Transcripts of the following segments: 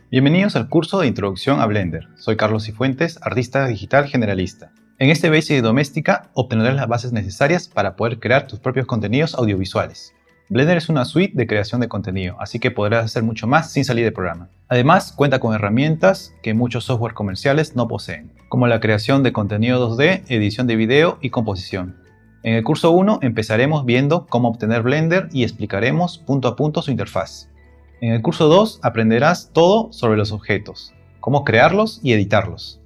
Bienvenidos al curso de Introducción a Blender. Soy Carlos Cifuentes, artista digital generalista. En este Basic de Doméstica obtendrás las bases necesarias para poder crear tus propios contenidos audiovisuales. Blender es una suite de creación de contenido, así que podrás hacer mucho más sin salir de programa. Además, cuenta con herramientas que muchos software comerciales no poseen, como la creación de contenido 2D, edición de video y composición. En el curso 1 empezaremos viendo cómo obtener Blender y explicaremos punto a punto su interfaz. En el curso 2 aprenderás todo sobre los objetos, cómo crearlos y editarlos.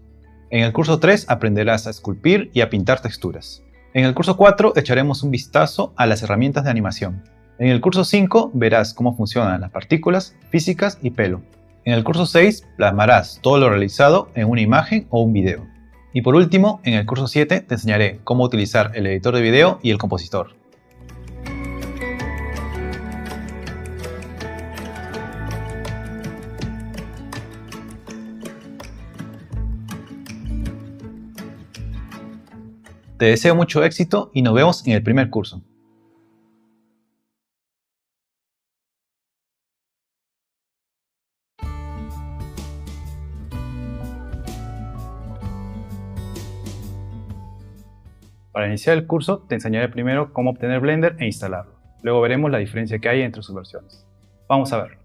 En el curso 3 aprenderás a esculpir y a pintar texturas. En el curso 4 echaremos un vistazo a las herramientas de animación. En el curso 5 verás cómo funcionan las partículas, físicas y pelo. En el curso 6 plasmarás todo lo realizado en una imagen o un video. Y por último, en el curso 7 te enseñaré cómo utilizar el editor de video y el compositor. Te deseo mucho éxito y nos vemos en el primer curso. Para iniciar el curso te enseñaré primero cómo obtener Blender e instalarlo. Luego veremos la diferencia que hay entre sus versiones. Vamos a verlo.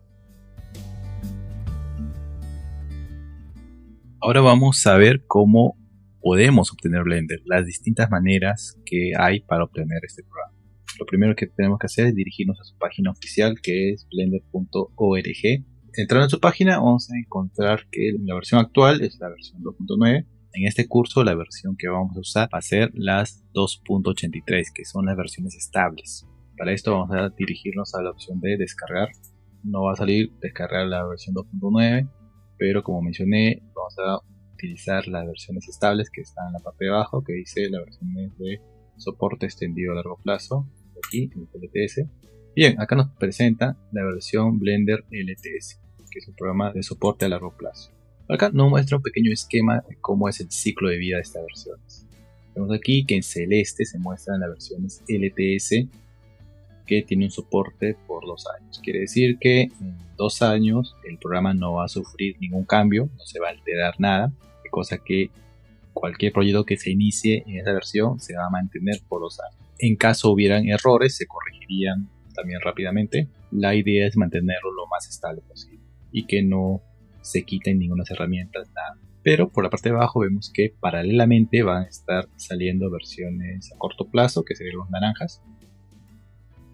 Ahora vamos a ver cómo podemos obtener Blender, las distintas maneras que hay para obtener este programa. Lo primero que tenemos que hacer es dirigirnos a su página oficial, que es blender.org. Entrando en su página vamos a encontrar que la versión actual es la versión 2.9. En este curso la versión que vamos a usar va a ser las 2.83, que son las versiones estables. Para esto vamos a dirigirnos a la opción de descargar. No va a salir descargar la versión 2.9, pero como mencioné, vamos a utilizar las versiones estables que están en la parte de abajo, que dice la versión de soporte extendido a largo plazo, aquí en el LTS. Bien, acá nos presenta la versión Blender LTS, que es un programa de soporte a largo plazo. Acá nos muestra un pequeño esquema de cómo es el ciclo de vida de estas versiones. Vemos aquí que en celeste se muestran las versiones LTS que tiene un soporte por 2 años. Quiere decir que en 2 años el programa no va a sufrir ningún cambio, no se va a alterar nada, cosa que cualquier proyecto que se inicie en esa versión se va a mantener por 2 años. En caso hubieran errores, se corregirían también rápidamente. La idea es mantenerlo lo más estable posible y que no se quiten ninguna herramientas, nada. Pero por la parte de abajo vemos que paralelamente van a estar saliendo versiones a corto plazo, que serían los naranjas.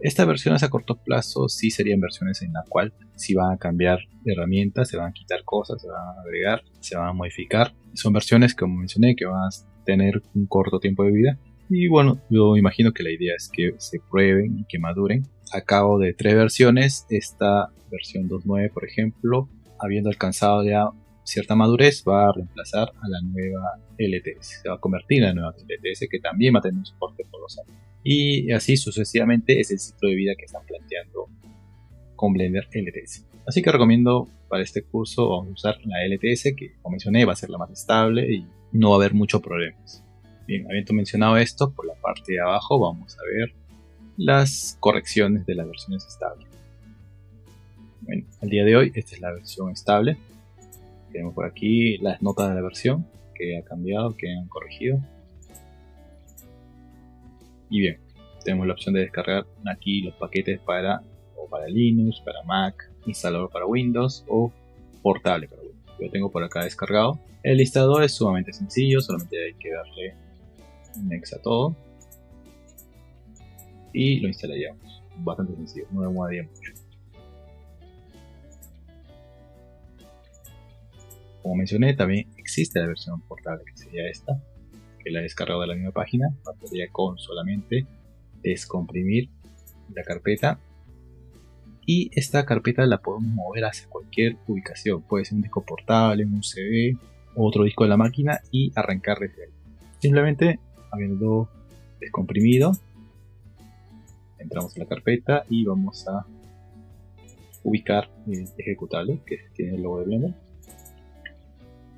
Estas versiones a corto plazo sí serían versiones en la cual sí van a cambiar herramientas, se van a quitar cosas, se van a agregar, se van a modificar. Son versiones, como mencioné, que van a tener un corto tiempo de vida. Y bueno, yo imagino que la idea es que se prueben y que maduren. A cabo de 3 versiones, esta versión 2.9, por ejemplo, habiendo alcanzado ya cierta madurez, va a reemplazar a la nueva LTS. Se va a convertir en la nueva LTS, que también va a tener un soporte por 2 años. Y así sucesivamente es el ciclo de vida que están planteando con Blender LTS. Así que recomiendo para este curso vamos a usar la LTS, que como mencioné va a ser la más estable y no va a haber muchos problemas. Bien, habiendo mencionado esto, por la parte de abajo vamos a ver las correcciones de las versiones estables. Bueno, al día de hoy esta es la versión estable. Tenemos por aquí las notas de la versión que ha cambiado, que han corregido. Y bien, tenemos la opción de descargar aquí los paquetes para Linux, para Mac, instalador para Windows o portable para Windows. Yo tengo por acá descargado. El listador es sumamente sencillo, solamente hay que darle next a todo y lo instalaríamos. Bastante sencillo, no demoraría mucho. Como mencioné, también existe la versión portable, que sería esta, que la he descargado de la misma página. Bastaría con solamente descomprimir la carpeta y esta carpeta la podemos mover hacia cualquier ubicación. Puede ser un disco portable, un USB, otro disco de la máquina y arrancar desde ahí. Simplemente habiendo descomprimido, entramos en la carpeta y vamos a ubicar el ejecutable que tiene el logo de Blender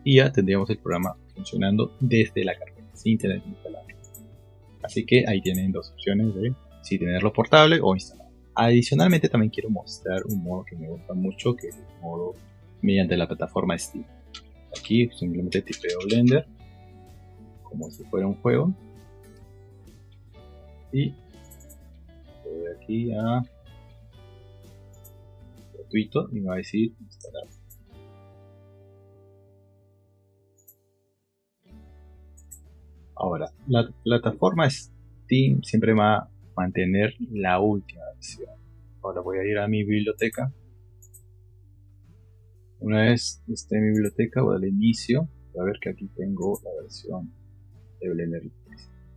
y ya tendríamos el programa funcionando desde la carpeta sin tener que instalarlo. Así que ahí tienen 2 opciones de si tenerlo portable o instalado. Adicionalmente también quiero mostrar un modo que me gusta mucho, que es el modo mediante la plataforma Steam. Aquí simplemente tipeo Blender como si fuera un juego y voy aquí a gratuito y me va a decir instalar. Ahora, la plataforma Steam siempre va a mantener la última versión. Ahora voy a ir a mi biblioteca. Una vez esté en mi biblioteca, voy a darle inicio. A ver que aquí tengo la versión de Blender.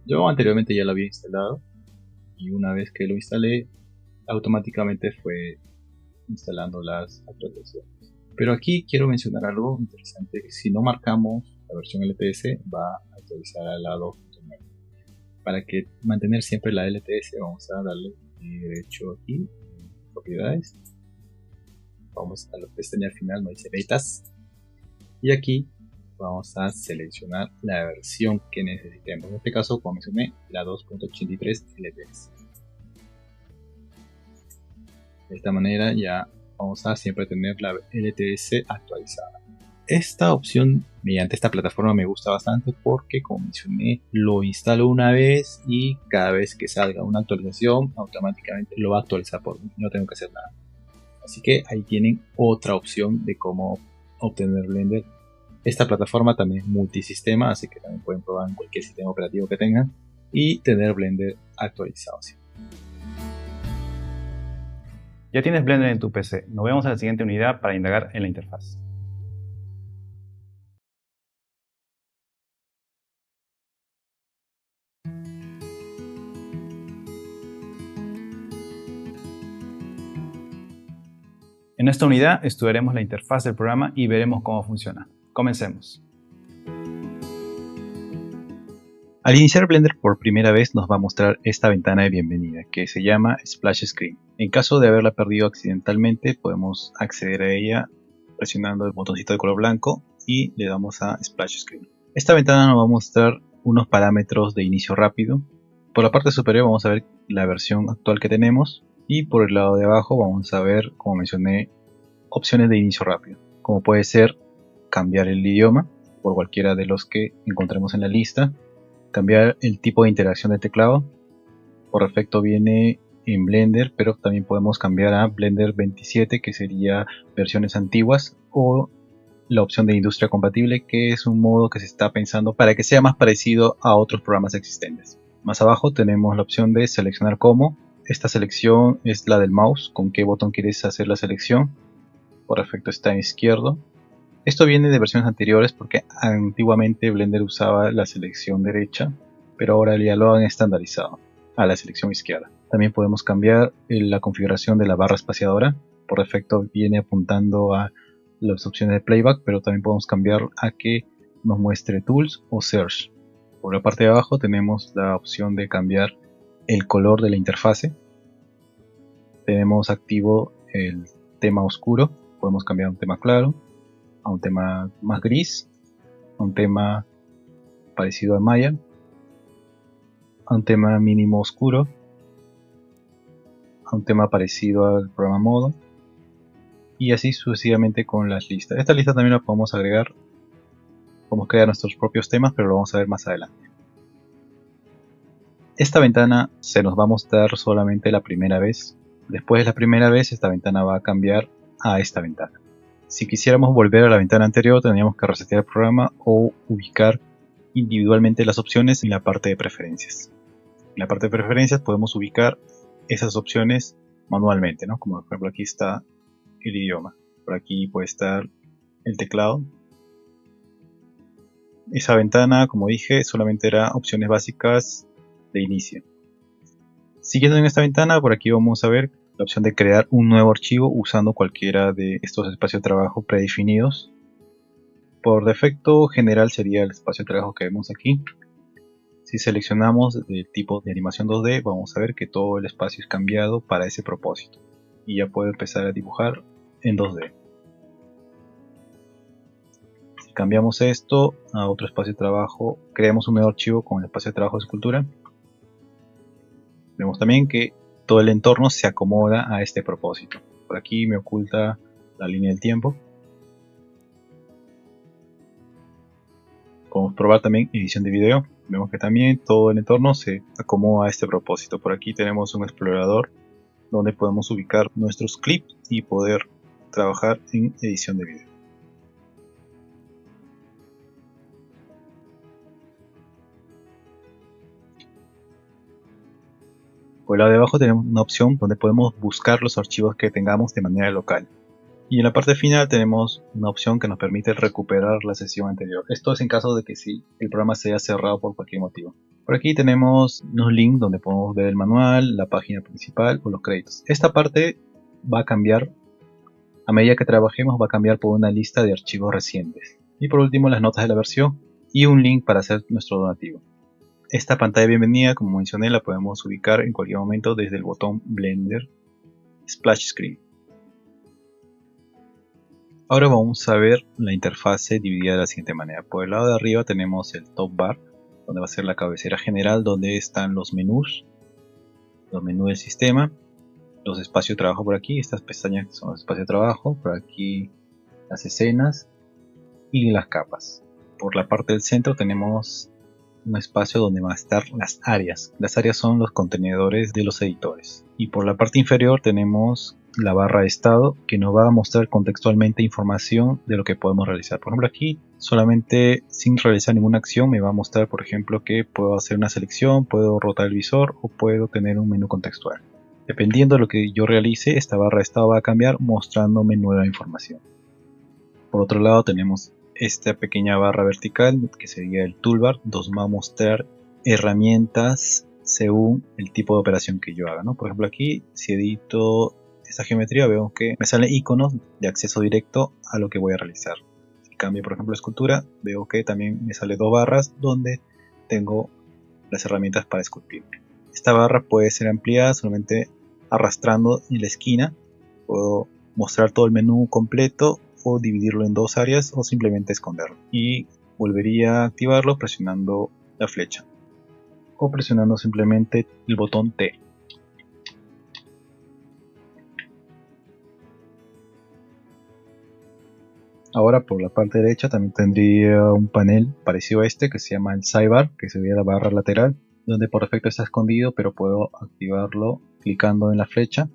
Yo anteriormente ya lo había instalado y una vez que lo instalé, automáticamente fue instalando las actualizaciones. Pero aquí quiero mencionar algo interesante. Si no marcamos la versión LTS, va a actualizar a la 2.9. Para que mantener siempre la LTS, vamos a darle derecho aquí, propiedades. Vamos a la pestaña final, nos dice betas. Y aquí vamos a seleccionar la versión que necesitemos. En este caso, como mencioné, la 2.83 LTS. De esta manera ya vamos a siempre tener la LTS actualizada. Esta opción mediante esta plataforma me gusta bastante porque, como mencioné, lo instalo una vez y cada vez que salga una actualización automáticamente lo va a actualizar por mí, no tengo que hacer nada. Así que ahí tienen otra opción de cómo obtener Blender. Esta plataforma también es multisistema, así que también pueden probar en cualquier sistema operativo que tengan y tener Blender actualizado. Ya tienes Blender en tu PC. Nos vemos en la siguiente unidad para indagar en la interfaz. En esta unidad estudiaremos la interfaz del programa y veremos cómo funciona. Comencemos. Al iniciar Blender por primera vez nos va a mostrar esta ventana de bienvenida que se llama Splash Screen. En caso de haberla perdido accidentalmente podemos acceder a ella presionando el botoncito de color blanco y le damos a Splash Screen. Esta ventana nos va a mostrar unos parámetros de inicio rápido. Por la parte superior vamos a ver la versión actual que tenemos y por el lado de abajo vamos a ver, como mencioné, opciones de inicio rápido, como puede ser cambiar el idioma por cualquiera de los que encontremos en la lista, cambiar el tipo de interacción del teclado, por defecto viene en Blender, pero también podemos cambiar a Blender 27, que sería versiones antiguas, o la opción de industria compatible, que es un modo que se está pensando para que sea más parecido a otros programas existentes. Más abajo tenemos la opción de seleccionar como. Esta selección es la del mouse, con qué botón quieres hacer la selección. Por defecto está en izquierdo. Esto viene de versiones anteriores porque antiguamente Blender usaba la selección derecha, pero ahora ya lo han estandarizado a la selección izquierda. También podemos cambiar la configuración de la barra espaciadora. Por defecto viene apuntando a las opciones de playback, pero también podemos cambiar a que nos muestre tools o search. Por la parte de abajo tenemos la opción de cambiar el color de la interfase. Tenemos activo el tema oscuro, podemos cambiar a un tema claro, a un tema más gris, a un tema parecido a Maya, a un tema mínimo oscuro, a un tema parecido al programa modo, y así sucesivamente con las listas. Esta lista también la podemos agregar, podemos crear nuestros propios temas, pero lo vamos a ver más adelante. Esta ventana se nos va a mostrar solamente la primera vez. Después de la primera vez, esta ventana va a cambiar a esta ventana. Si quisiéramos volver a la ventana anterior, tendríamos que resetear el programa o ubicar individualmente las opciones en la parte de preferencias. En la parte de preferencias podemos ubicar esas opciones manualmente, ¿no? Como por ejemplo aquí está el idioma. Por aquí puede estar el teclado. Esa ventana, como dije, solamente era opciones básicas de inicio. Siguiendo en esta ventana, por aquí vamos a ver la opción de crear un nuevo archivo usando cualquiera de estos espacios de trabajo predefinidos. Por defecto general sería el espacio de trabajo que vemos aquí. Si seleccionamos el tipo de animación 2D, vamos a ver que todo el espacio es cambiado para ese propósito. Y ya puedo empezar a dibujar en 2D. Si cambiamos esto a otro espacio de trabajo, creamos un nuevo archivo con el espacio de trabajo de escultura. Vemos también que todo el entorno se acomoda a este propósito. Por aquí me oculta la línea del tiempo. probar también edición de video. Vemos que también todo el entorno se acomoda a este propósito. Por aquí tenemos un explorador donde podemos ubicar nuestros clips y poder trabajar en edición de video. Por el lado de abajo tenemos una opción donde podemos buscar los archivos que tengamos de manera local. Y en la parte final tenemos una opción que nos permite recuperar la sesión anterior. Esto es en caso de que si el programa se haya cerrado por cualquier motivo. Por aquí tenemos unos links donde podemos ver el manual, la página principal o los créditos. Esta parte va a cambiar a medida que trabajemos, va a cambiar por una lista de archivos recientes. Y por último las notas de la versión y un link para hacer nuestro donativo. Esta pantalla de bienvenida, como mencioné, la podemos ubicar en cualquier momento desde el botón Blender Splash Screen. Ahora vamos a ver la interfase dividida de la siguiente manera. Por el lado de arriba tenemos el top bar, donde va a ser la cabecera general, donde están los menús del sistema, los espacios de trabajo por aquí, estas pestañas son los espacios de trabajo, por aquí las escenas y las capas. Por la parte del centro tenemos un espacio donde van a estar las áreas. Las áreas son los contenedores de los editores. Y por la parte inferior tenemos la barra de estado que nos va a mostrar contextualmente información de lo que podemos realizar. Por ejemplo, aquí solamente sin realizar ninguna acción me va a mostrar, por ejemplo, que puedo hacer una selección, puedo rotar el visor o puedo tener un menú contextual. Dependiendo de lo que yo realice, esta barra de estado va a cambiar mostrándome nueva información. Por otro lado tenemos esta pequeña barra vertical que sería el toolbar, donde va a mostrar herramientas según el tipo de operación que yo haga, ¿no? Por ejemplo, aquí si edito esta geometría veo que me salen iconos de acceso directo a lo que voy a realizar. Si cambio por ejemplo escultura, veo que también me sale dos barras donde tengo las herramientas para esculpir. Esta barra puede ser ampliada solamente arrastrando en la esquina. Puedo mostrar todo el menú completo o dividirlo en dos áreas o simplemente esconderlo. Y volvería a activarlo presionando la flecha o presionando simplemente el botón T. Ahora por la parte derecha también tendría un panel parecido a este que se llama el sidebar, que sería la barra lateral, donde por defecto está escondido, pero puedo activarlo clicando en la flecha.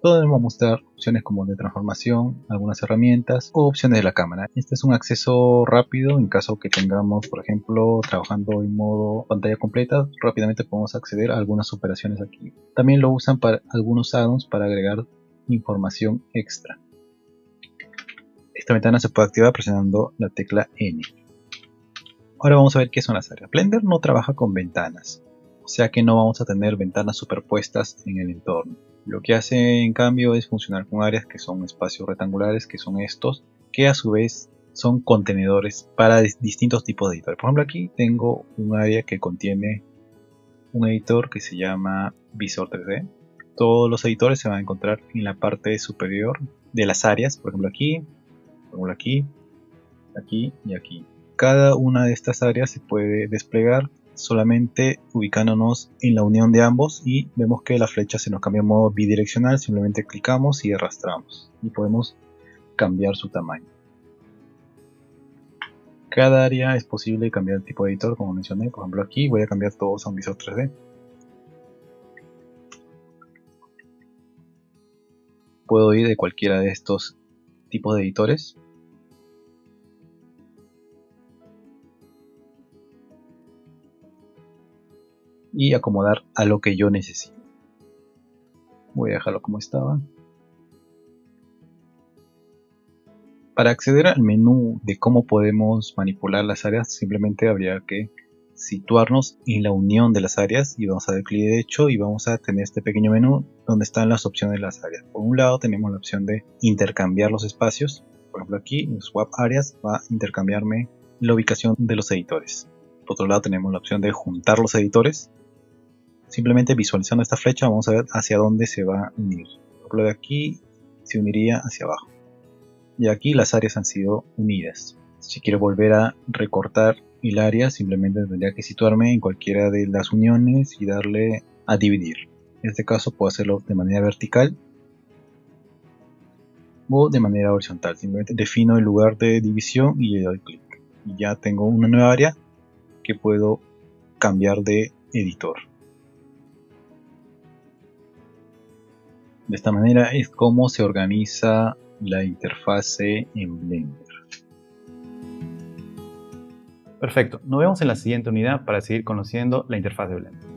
Donde va a mostrar opciones como de transformación, algunas herramientas o opciones de la cámara. Este es un acceso rápido en caso que tengamos, por ejemplo, trabajando en modo pantalla completa, rápidamente podemos acceder a algunas operaciones aquí. También lo usan para algunos add-ons para agregar información extra. Esta ventana se puede activar presionando la tecla N. Ahora vamos a ver qué son las áreas. Blender no trabaja con ventanas, o sea que no vamos a tener ventanas superpuestas en el entorno. Lo que hace en cambio es funcionar con áreas que son espacios rectangulares, que son estos, que a su vez son contenedores para distintos tipos de editores. Por ejemplo, aquí tengo un área que contiene un editor que se llama Visor 3D. Todos los editores se van a encontrar en la parte superior de las áreas, por ejemplo aquí, aquí y aquí. Cada una de estas áreas se puede desplegar solamente ubicándonos en la unión de ambos y vemos que la flecha se nos cambia en modo bidireccional, simplemente clicamos y arrastramos y podemos cambiar su tamaño. Cada área es posible cambiar el tipo de editor, como mencioné. Por ejemplo aquí voy a cambiar todos a un visor 3D. Puedo ir de cualquiera de estos tipos de editores. Y acomodar a lo que yo necesito. Voy a dejarlo como estaba. Para acceder al menú de cómo podemos manipular las áreas, simplemente habría que situarnos en la unión de las áreas y vamos a dar clic derecho y vamos a tener este pequeño menú donde están las opciones de las áreas. Por un lado tenemos la opción de intercambiar los espacios. Por ejemplo aquí en Swap Areas va a intercambiarme la ubicación de los editores. Por otro lado tenemos la opción de juntar los editores. Simplemente visualizando esta flecha vamos a ver hacia dónde se va a unir. Por ejemplo de aquí se uniría hacia abajo. Y aquí las áreas han sido unidas. Si quiero volver a recortar el área, simplemente tendría que situarme en cualquiera de las uniones y darle a dividir. En este caso puedo hacerlo de manera vertical o de manera horizontal. Simplemente defino el lugar de división y le doy clic. Y ya tengo una nueva área que puedo cambiar de editor. De esta manera es como se organiza la interfase en Blender. Perfecto, nos vemos en la siguiente unidad para seguir conociendo la interfaz de Blender.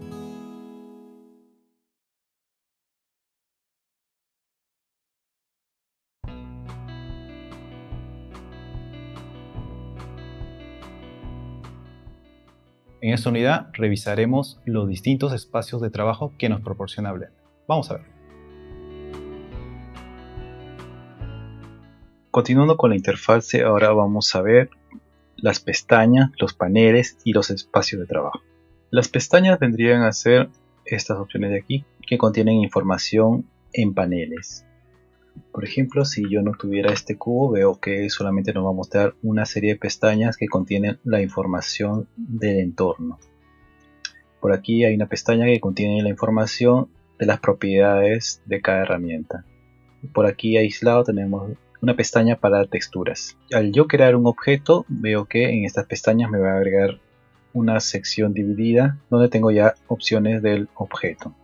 En esta unidad revisaremos los distintos espacios de trabajo que nos proporciona Blender. Vamos a ver. Continuando con la interfase, ahora vamos a ver las pestañas, los paneles y los espacios de trabajo. Las pestañas vendrían a ser estas opciones de aquí que contienen información en paneles. Por ejemplo, si yo no tuviera este cubo, veo que solamente nos va a mostrar una serie de pestañas que contienen la información del entorno. Por aquí hay una pestaña que contiene la información de las propiedades de cada herramienta. Por aquí aislado tenemos una pestaña para texturas. Al yo crear un objeto, veo que en estas pestañas me va a agregar una sección dividida donde tengo ya opciones del objeto,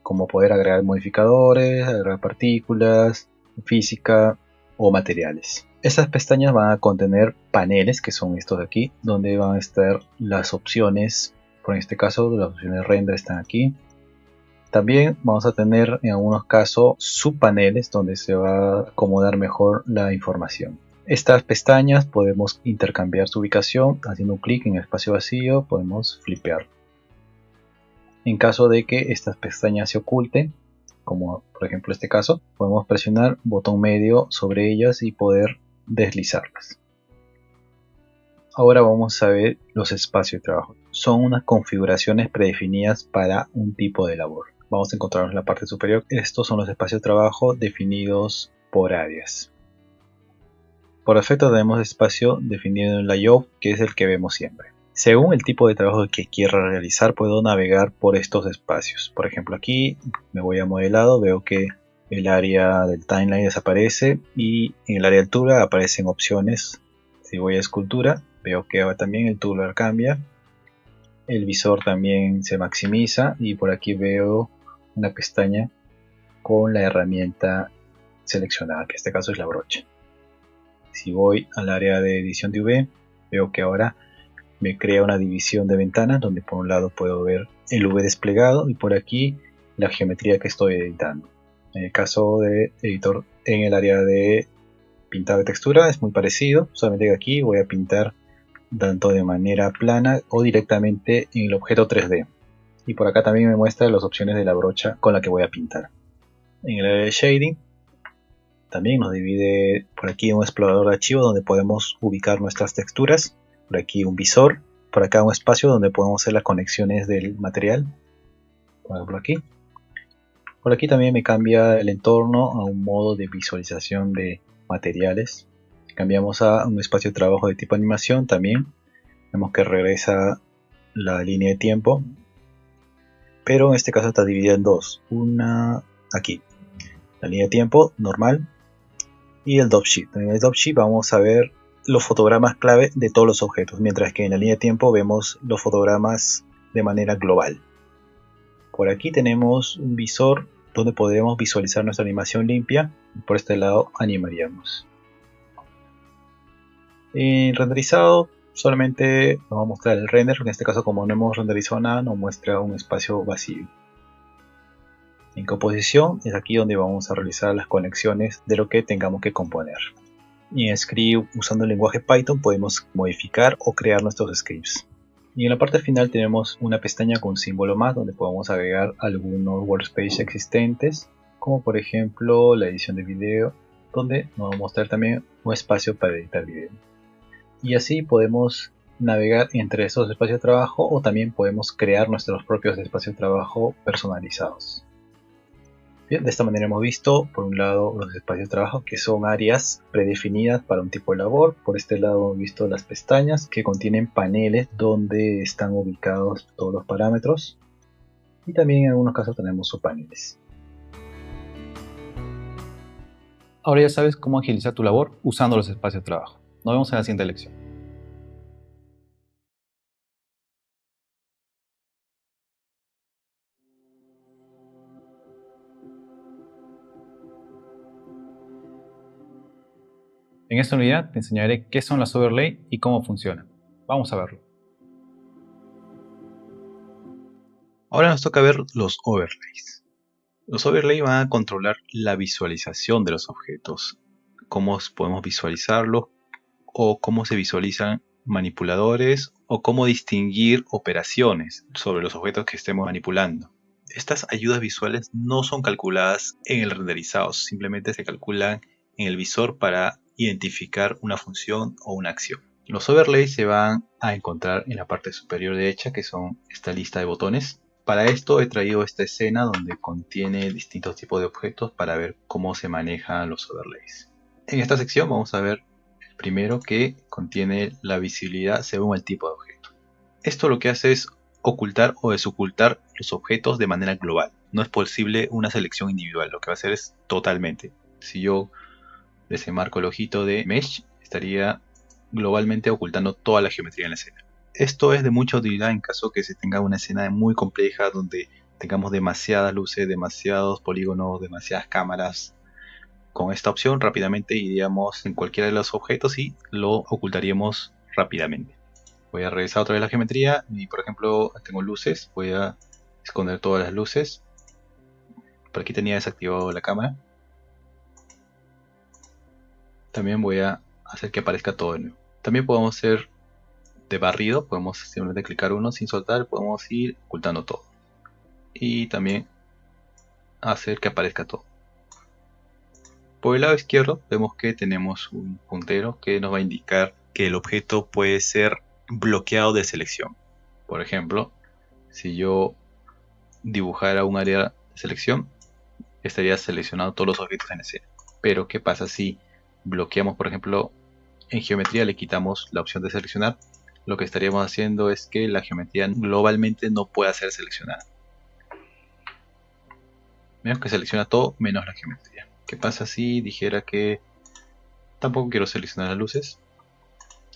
como poder agregar modificadores, agregar partículas, física o materiales. Estas pestañas van a contener paneles, que son estos de aquí, donde van a estar las opciones. Por este caso, las opciones de render están aquí. También vamos a tener en algunos casos subpaneles donde se va a acomodar mejor la información. Estas pestañas podemos intercambiar su ubicación haciendo un clic en el espacio vacío, podemos flipear. En caso de que estas pestañas se oculten, como por ejemplo este caso, podemos presionar botón medio sobre ellas y poder deslizarlas. Ahora vamos a ver los espacios de trabajo. Son unas configuraciones predefinidas para un tipo de labor. Vamos a encontrarlos en la parte superior. Estos son los espacios de trabajo definidos por áreas. Por defecto tenemos espacio definido en layout, que es el que vemos siempre. Según el tipo de trabajo que quiera realizar, puedo navegar por estos espacios. Por ejemplo, aquí me voy a modelado, veo que el área del timeline desaparece y en el área de altura aparecen opciones. Si voy a escultura, veo que también el toolbar cambia. El visor también se maximiza y por aquí veo una pestaña con la herramienta seleccionada, que en este caso es la brocha. Si voy al área de edición de UV, veo que ahora me crea una división de ventanas donde por un lado puedo ver el UV desplegado y por aquí la geometría que estoy editando. En el caso de editor en el área de pintado de textura es muy parecido, solamente que aquí voy a pintar tanto de manera plana o directamente en el objeto 3D. Y por acá también me muestra las opciones de la brocha con la que voy a pintar. En el área de shading también nos divide por aquí un explorador de archivos donde podemos ubicar nuestras texturas. Por aquí un visor, por acá un espacio donde podemos hacer las conexiones del material. Por ejemplo aquí. Por aquí también me cambia el entorno a un modo de visualización de materiales. Cambiamos a un espacio de trabajo de tipo animación también. Vemos que regresa la línea de tiempo. Pero en este caso está dividida en dos. Una aquí. La línea de tiempo normal. Y el dot sheet. En el dot sheet vamos a ver los fotogramas clave de todos los objetos. Mientras que en la línea de tiempo vemos los fotogramas de manera global. Por aquí tenemos un visor donde podemos visualizar nuestra animación limpia. Por este lado animaríamos. En renderizado solamente nos va a mostrar el render. En este caso, como no hemos renderizado nada, nos muestra un espacio vacío. En composición es aquí donde vamos a realizar las conexiones de lo que tengamos que componer. Y en script, usando el lenguaje Python, podemos modificar o crear nuestros scripts. Y en la parte final tenemos una pestaña con un símbolo más donde podemos agregar algunos workspaces existentes, como por ejemplo la edición de video, donde nos va a mostrar también un espacio para editar video. Y así podemos navegar entre esos espacios de trabajo o también podemos crear nuestros propios espacios de trabajo personalizados. Bien, de esta manera hemos visto por un lado los espacios de trabajo que son áreas predefinidas para un tipo de labor. Por este lado hemos visto las pestañas que contienen paneles donde están ubicados todos los parámetros. Y también en algunos casos tenemos subpaneles. Ahora ya sabes cómo agilizar tu labor usando los espacios de trabajo. Nos vemos en la siguiente lección. En esta unidad te enseñaré qué son las overlays y cómo funcionan. Vamos a verlo. Ahora nos toca ver los overlays. Los overlays van a controlar la visualización de los objetos, cómo podemos visualizarlos o cómo se visualizan manipuladores o cómo distinguir operaciones sobre los objetos que estemos manipulando. Estas ayudas visuales no son calculadas en el renderizado, simplemente se calculan en el visor para identificar una función o una acción. Los overlays se van a encontrar en la parte superior derecha, que son esta lista de botones. Para esto he traído esta escena donde contiene distintos tipos de objetos para ver cómo se manejan los overlays. En esta sección vamos a ver el primero, que contiene la visibilidad según el tipo de objeto. Esto lo que hace es ocultar o desocultar los objetos de manera global. No es posible una selección individual, lo que va a hacer es totalmente. Si yo desenmarco el ojito de Mesh, estaría globalmente ocultando toda la geometría en la escena. Esto es de mucha utilidad en caso que se tenga una escena muy compleja donde tengamos demasiadas luces, demasiados polígonos, demasiadas cámaras. Con esta opción rápidamente iríamos en cualquiera de los objetos y lo ocultaríamos rápidamente. Voy a revisar otra vez la geometría y, por ejemplo, tengo luces. Voy a esconder todas las luces. Por aquí tenía desactivado la cámara. También voy a hacer que aparezca todo de nuevo. También podemos hacer de barrido. Podemos simplemente clicar uno sin soltar. Podemos ir ocultando todo. Y también hacer que aparezca todo. Por el lado izquierdo vemos que tenemos un puntero que nos va a indicar que el objeto puede ser bloqueado de selección. Por ejemplo, si yo dibujara un área de selección, estaría seleccionado todos los objetos en escena. Pero ¿qué pasa si bloqueamos, por ejemplo, en geometría le quitamos la opción de seleccionar? Lo que estaríamos haciendo es que la geometría globalmente no pueda ser seleccionada. Vemos que selecciona todo menos la geometría. ¿Qué pasa si dijera que tampoco quiero seleccionar las luces?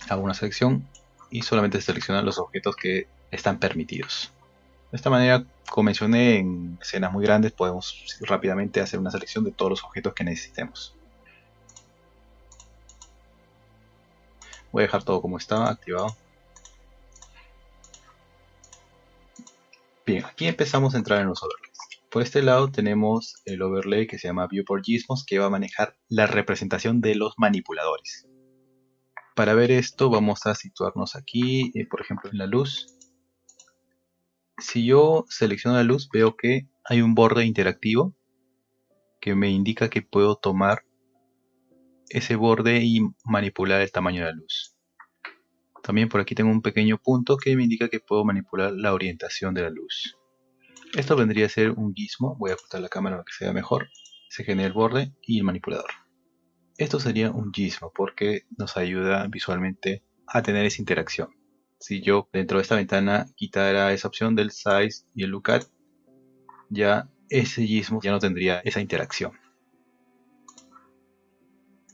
Hago una selección y solamente seleccionar los objetos que están permitidos. De esta manera, como mencioné, en escenas muy grandes podemos rápidamente hacer una selección de todos los objetos que necesitemos. Voy a dejar todo como está, activado. Bien, aquí empezamos a entrar en los overlays. Por este lado tenemos el overlay que se llama Viewport Gizmos, que va a manejar la representación de los manipuladores. Para ver esto vamos a situarnos aquí, por ejemplo en la luz. Si yo selecciono la luz, veo que hay un borde interactivo que me indica que puedo tomar ese borde y manipular el tamaño de la luz. También por aquí tengo un pequeño punto que me indica que puedo manipular la orientación de la luz. Esto vendría a ser un gizmo. Voy a ajustar la cámara para que se vea mejor. Se genera el borde y el manipulador. Esto sería un gizmo porque nos ayuda visualmente a tener esa interacción. Si yo dentro de esta ventana quitara esa opción del size y el lookat, ya ese gizmo ya no tendría esa interacción.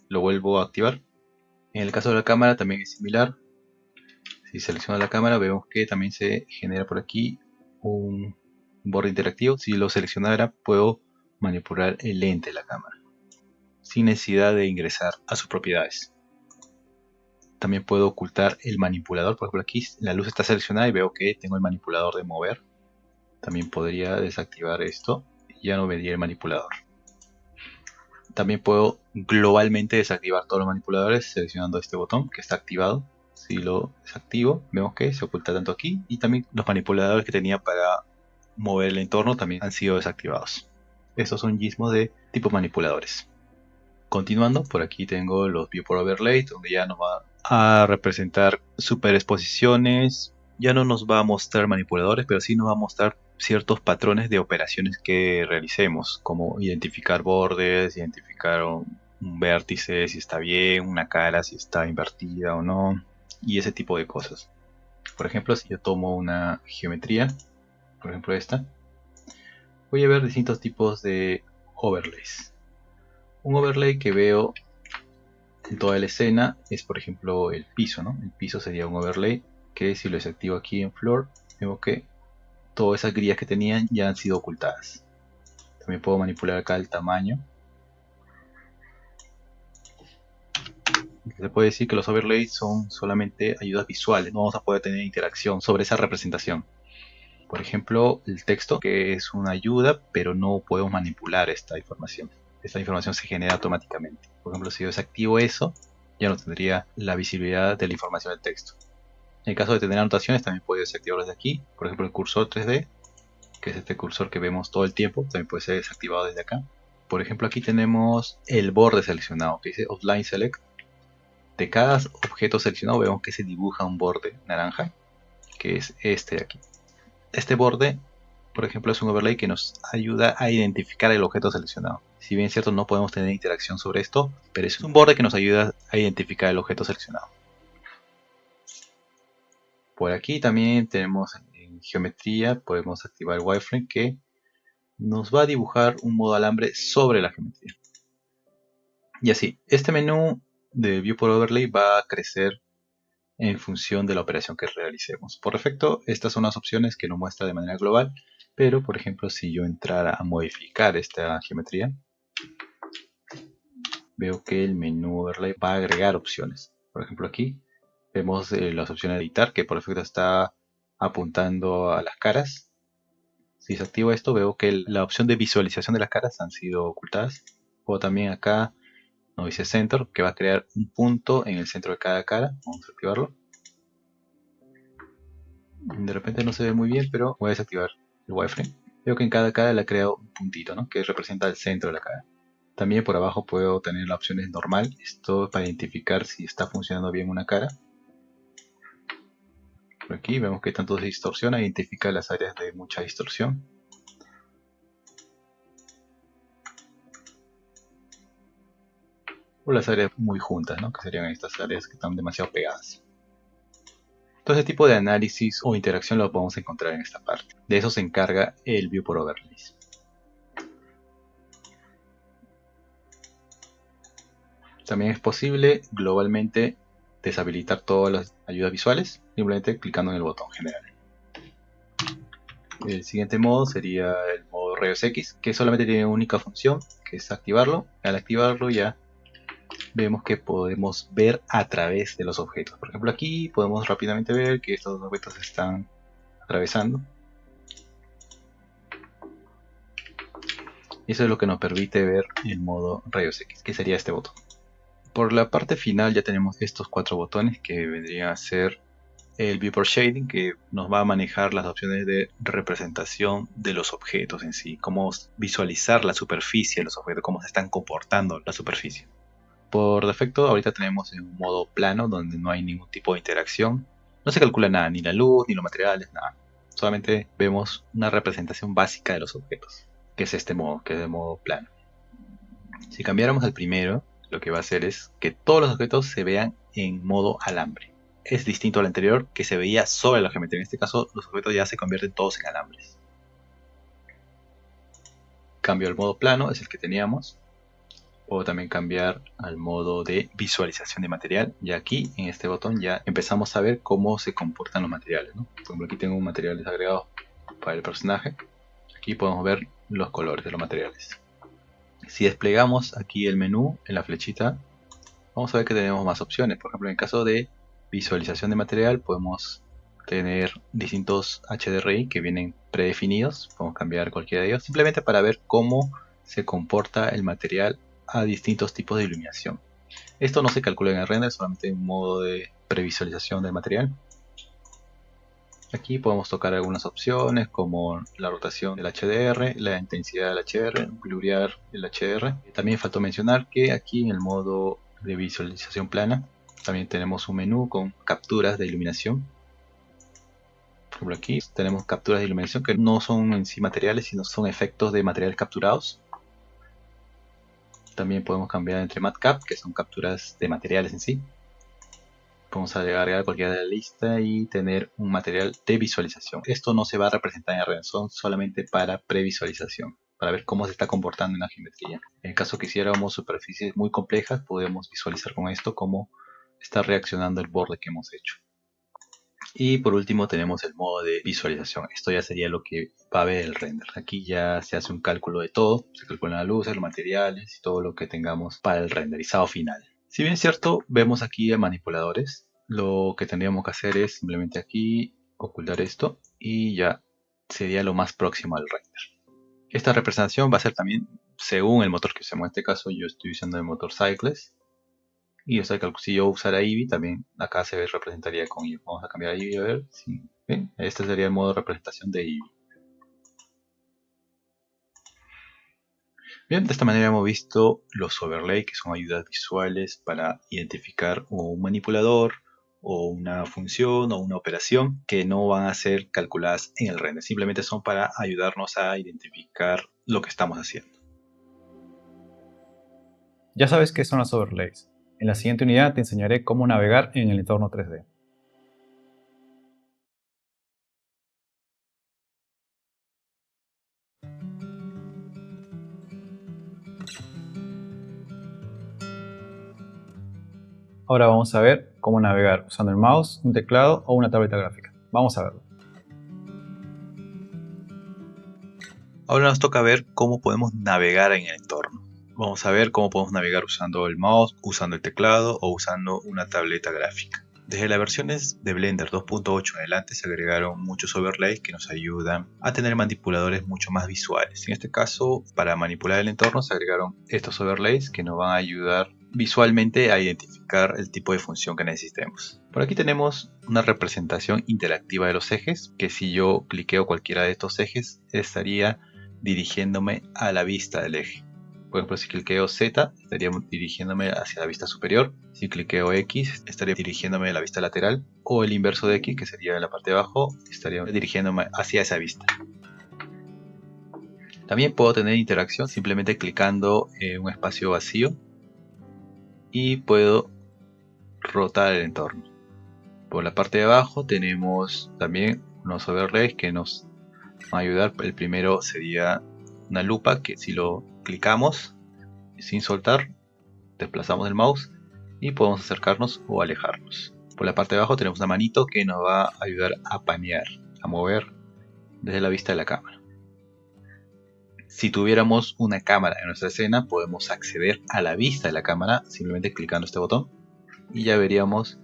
Lo vuelvo a activar. En el caso de la cámara también es similar. Si selecciono la cámara vemos que también se genera por aquí un borde interactivo. Si lo seleccionara puedo manipular el lente de la cámara sin necesidad de ingresar a sus propiedades. También puedo ocultar el manipulador. Por ejemplo, aquí la luz está seleccionada y veo que tengo el manipulador de mover. También podría desactivar esto y ya no vería el manipulador. También puedo globalmente desactivar todos los manipuladores seleccionando este botón que está activado. Si lo desactivo, vemos que se oculta tanto aquí y también los manipuladores que tenía para mover el entorno también han sido desactivados. Estos son gizmos de tipo manipuladores. Continuando, por aquí tengo los Viewport Overlays, donde ya nos va a representar superexposiciones. Ya no nos va a mostrar manipuladores, pero sí nos va a mostrar ciertos patrones de operaciones que realicemos, como identificar bordes, identificar un vértice si está bien, una cara si está invertida o no, y ese tipo de cosas. Por ejemplo, si yo tomo una geometría, por ejemplo esta, voy a ver distintos tipos de overlays. Un overlay que veo en toda la escena es, por ejemplo, el piso, ¿no? El piso sería un overlay que si lo desactivo aquí en Floor, vemos que todas esas grillas que tenían ya han sido ocultadas. También puedo manipular acá el tamaño Se puede decir que los overlays son solamente ayudas visuales, no vamos a poder tener interacción sobre esa representación. Por ejemplo, el texto, que es una ayuda, pero no podemos manipular esta información. Esta información se genera automáticamente. Por ejemplo, si yo desactivo eso, ya no tendría la visibilidad de la información del texto. En el caso de tener anotaciones, también puedo desactivarlo desde aquí. Por ejemplo, el cursor 3D, que es este cursor que vemos todo el tiempo, también puede ser desactivado desde acá. Por ejemplo, aquí tenemos el borde seleccionado, que dice Outline Select. De cada objeto seleccionado vemos que se dibuja un borde naranja, que es este de aquí. Este borde, por ejemplo, es un overlay que nos ayuda a identificar el objeto seleccionado. Si bien es cierto, no podemos tener interacción sobre esto, pero es un borde que nos ayuda a identificar el objeto seleccionado. Por aquí también tenemos en geometría, podemos activar el wireframe, que nos va a dibujar un modo alambre sobre la geometría. Y así, este menú de Viewport Overlay va a crecer en función de la operación que realicemos. Por defecto, estas son las opciones que nos muestra de manera global, pero por ejemplo, si yo entrara a modificar esta geometría, veo que el menú Overlay va a agregar opciones. Por ejemplo, aquí vemos las opciones de editar, que por defecto está apuntando a las caras. Si desactivo esto, veo que la opción de visualización de las caras han sido ocultadas. O también acá nos dice Center, que va a crear un punto en el centro de cada cara. Vamos a activarlo. De repente no se ve muy bien, pero voy a desactivar el wireframe. Veo que en cada cara le ha creado un puntito, ¿no?, que representa el centro de la cara. También por abajo puedo tener la opción de normal. Esto es para identificar si está funcionando bien una cara. Por aquí vemos que tanto se distorsiona, identifica las áreas de mucha distorsión. O las áreas muy juntas, ¿no?, que serían estas áreas que están demasiado pegadas. Todo este tipo de análisis o interacción lo podemos encontrar en esta parte. De eso se encarga el Viewport Overlays. También es posible globalmente deshabilitar todas las ayudas visuales, simplemente clicando en el botón general. El siguiente modo sería el modo rayos X, que solamente tiene una única función, que es activarlo. Al activarlo ya vemos que podemos ver a través de los objetos. Por ejemplo, aquí podemos rápidamente ver que estos objetos se están atravesando. Y eso es lo que nos permite ver el modo rayos X, que sería este botón. Por la parte final ya tenemos estos 4 botones, que vendrían a ser el Viewport Shading, que nos va a manejar las opciones de representación de los objetos en sí, cómo visualizar la superficie de los objetos, cómo se están comportando la superficie. Por defecto ahorita tenemos en un modo plano, donde no hay ningún tipo de interacción, no se calcula nada, ni la luz, ni los materiales, nada. Solamente vemos una representación básica de los objetos, que es este modo, que es el modo plano. Si cambiáramos al primero, lo que va a hacer es que todos los objetos se vean en modo alambre. Es distinto al anterior, que se veía sobre la geometría. En este caso, los objetos ya se convierten todos en alambres. Cambio al modo plano, es el que teníamos. Puedo también cambiar al modo de visualización de material. Y aquí, en este botón, ya empezamos a ver cómo se comportan los materiales, ¿no? Por ejemplo, aquí tengo un material desagregado para el personaje. Aquí podemos ver los colores de los materiales. Si desplegamos aquí el menú en la flechita, vamos a ver que tenemos más opciones. Por ejemplo, en el caso de visualización de material, podemos tener distintos HDRI que vienen predefinidos. Podemos cambiar cualquiera de ellos, simplemente para ver cómo se comporta el material a distintos tipos de iluminación. Esto no se calcula en el render, solamente en modo de previsualización del material. Aquí podemos tocar algunas opciones como la rotación del HDR, la intensidad del HDR, blurrear el HDR. También faltó mencionar que aquí en el modo de visualización plana también tenemos un menú con capturas de iluminación. Por ejemplo, aquí tenemos capturas de iluminación que no son en sí materiales, sino son efectos de materiales capturados. También podemos cambiar entre matcap, que son capturas de materiales en sí. Podemos agregar cualquiera de la lista y tener un material de visualización. Esto no se va a representar en el render, son solamente para previsualización, para ver cómo se está comportando en la geometría. En el caso que quisiéramos superficies muy complejas, podemos visualizar con esto cómo está reaccionando el borde que hemos hecho. Y por último tenemos el modo de visualización. Esto ya sería lo que va a ver el render. Aquí ya se hace un cálculo de todo, se calculan las luces, los materiales y todo lo que tengamos para el renderizado final. Si bien es cierto, vemos aquí a manipuladores, lo que tendríamos que hacer es simplemente aquí ocultar esto y ya sería lo más próximo al render. Esta representación va a ser también según el motor que usemos. En este caso yo estoy usando el motor Cycles. Y si yo usara Eevee, también acá se representaría con Eevee. Vamos a cambiar a Eevee a ver. Si, ¿ven? Este sería el modo de representación de Eevee. Bien, de esta manera hemos visto los overlays, que son ayudas visuales para identificar un manipulador o una función o una operación que no van a ser calculadas en el render. Simplemente son para ayudarnos a identificar lo que estamos haciendo. Ya sabes qué son los overlays. En la siguiente unidad te enseñaré cómo navegar en el entorno 3D. Ahora vamos a ver cómo navegar usando el mouse, un teclado o una tableta gráfica. Vamos a verlo. Ahora nos toca ver cómo podemos navegar en el entorno. Vamos a ver cómo podemos navegar usando el mouse, usando el teclado o usando una tableta gráfica. Desde las versiones de Blender 2.8 en adelante se agregaron muchos overlays que nos ayudan a tener manipuladores mucho más visuales. En este caso, para manipular el entorno se agregaron estos overlays que nos van a ayudar visualmente a identificar el tipo de función que necesitemos. Por aquí tenemos una representación interactiva de los ejes, que si yo cliqueo cualquiera de estos ejes estaría dirigiéndome a la vista del eje. Por ejemplo, si cliqueo Z, estaría dirigiéndome hacia la vista superior. Si cliqueo X, estaría dirigiéndome a la vista lateral. O el inverso de X, que sería en la parte de abajo, estaría dirigiéndome hacia esa vista. También puedo tener interacción simplemente clicando en un espacio vacío. Y puedo rotar el entorno. Por la parte de abajo tenemos también unos overlays que nos van a ayudar. El primero sería una lupa, que si lo clicamos sin soltar, desplazamos el mouse y podemos acercarnos o alejarnos. Por la parte de abajo tenemos una manito que nos va a ayudar a panear, a mover desde la vista de la cámara. Si tuviéramos una cámara en nuestra escena, podemos acceder a la vista de la cámara simplemente clicando este botón y ya veríamos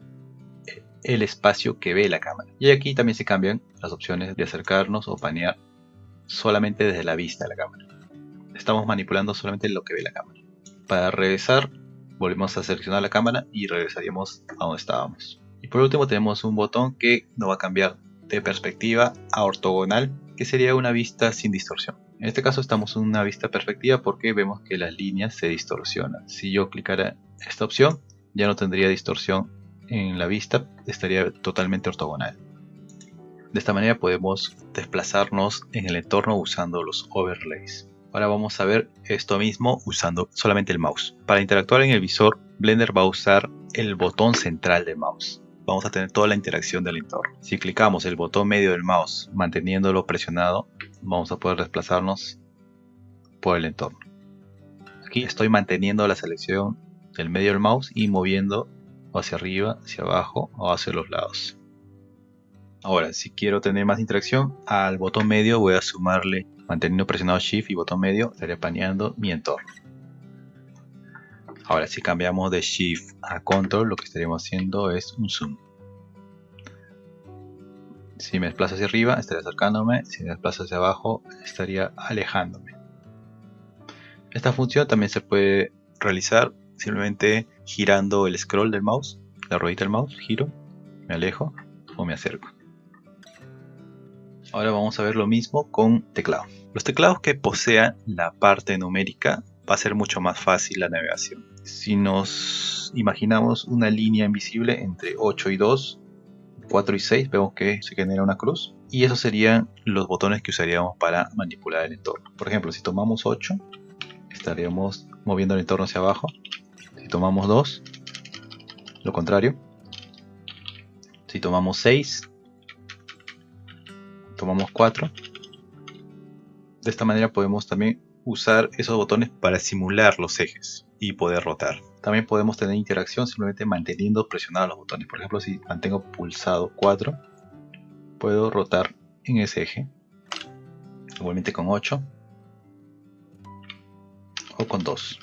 el espacio que ve la cámara. Y aquí también se cambian las opciones de acercarnos o panear solamente desde la vista de la cámara. Estamos manipulando solamente lo que ve la cámara. Para regresar, volvemos a seleccionar la cámara y regresaríamos a donde estábamos. Y por último tenemos un botón que nos va a cambiar de perspectiva a ortogonal, que sería una vista sin distorsión. En este caso estamos en una vista perspectiva porque vemos que las líneas se distorsionan. Si yo clicara esta opción, ya no tendría distorsión en la vista, estaría totalmente ortogonal. De esta manera podemos desplazarnos en el entorno usando los overlays. Ahora vamos a ver esto mismo usando solamente el mouse. Para interactuar en el visor, Blender va a usar el botón central del mouse. Vamos a tener toda la interacción del entorno. Si clicamos el botón medio del mouse manteniéndolo presionado, vamos a poder desplazarnos por el entorno. Aquí estoy manteniendo la selección del medio del mouse y moviendo hacia arriba, hacia abajo o hacia los lados. Ahora, si quiero tener más interacción, al botón medio voy a sumarle, manteniendo presionado Shift y botón medio, estaría paneando mi entorno. Ahora, si cambiamos de Shift a Control, lo que estaríamos haciendo es un zoom. Si me desplazo hacia arriba, estaría acercándome. Si me desplazo hacia abajo, estaría alejándome. Esta función también se puede realizar simplemente girando el scroll del mouse, la ruedita del mouse, giro, me alejo o me acerco. Ahora vamos a ver lo mismo con teclado. Los teclados que posean la parte numérica va a ser mucho más fácil la navegación. Si nos imaginamos una línea invisible entre 8 y 2, 4 y 6, vemos que se genera una cruz. Y esos serían los botones que usaríamos para manipular el entorno. Por ejemplo, si tomamos 8, estaríamos moviendo el entorno hacia abajo. Si tomamos 2, lo contrario. Si tomamos 6, tomamos 4. De esta manera podemos también usar esos botones para simular los ejes y poder rotar. También podemos tener interacción simplemente manteniendo presionados los botones. Por ejemplo, si mantengo pulsado 4, puedo rotar en ese eje. Igualmente con 8 o con 2.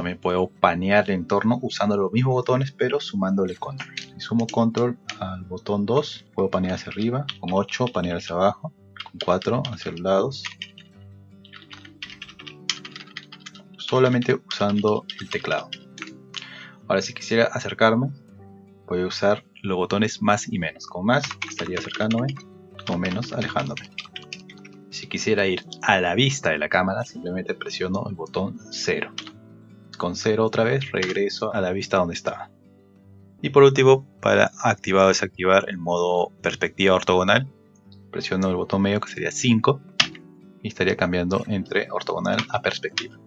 también puedo panear el entorno usando los mismos botones pero sumándole control. Si sumo control al botón 2 puedo panear hacia arriba, con 8 panear hacia abajo, con 4 hacia los lados, solamente usando el teclado. Ahora si quisiera acercarme voy a usar los botones más y menos. Con más estaría acercándome, con menos alejándome. Si quisiera ir a la vista de la cámara simplemente presiono el botón 0. Con 0 otra vez regreso a la vista donde estaba. Y por último, para activar o desactivar el modo perspectiva ortogonal, presiono el botón medio que sería 5 y estaría cambiando entre ortogonal a perspectiva.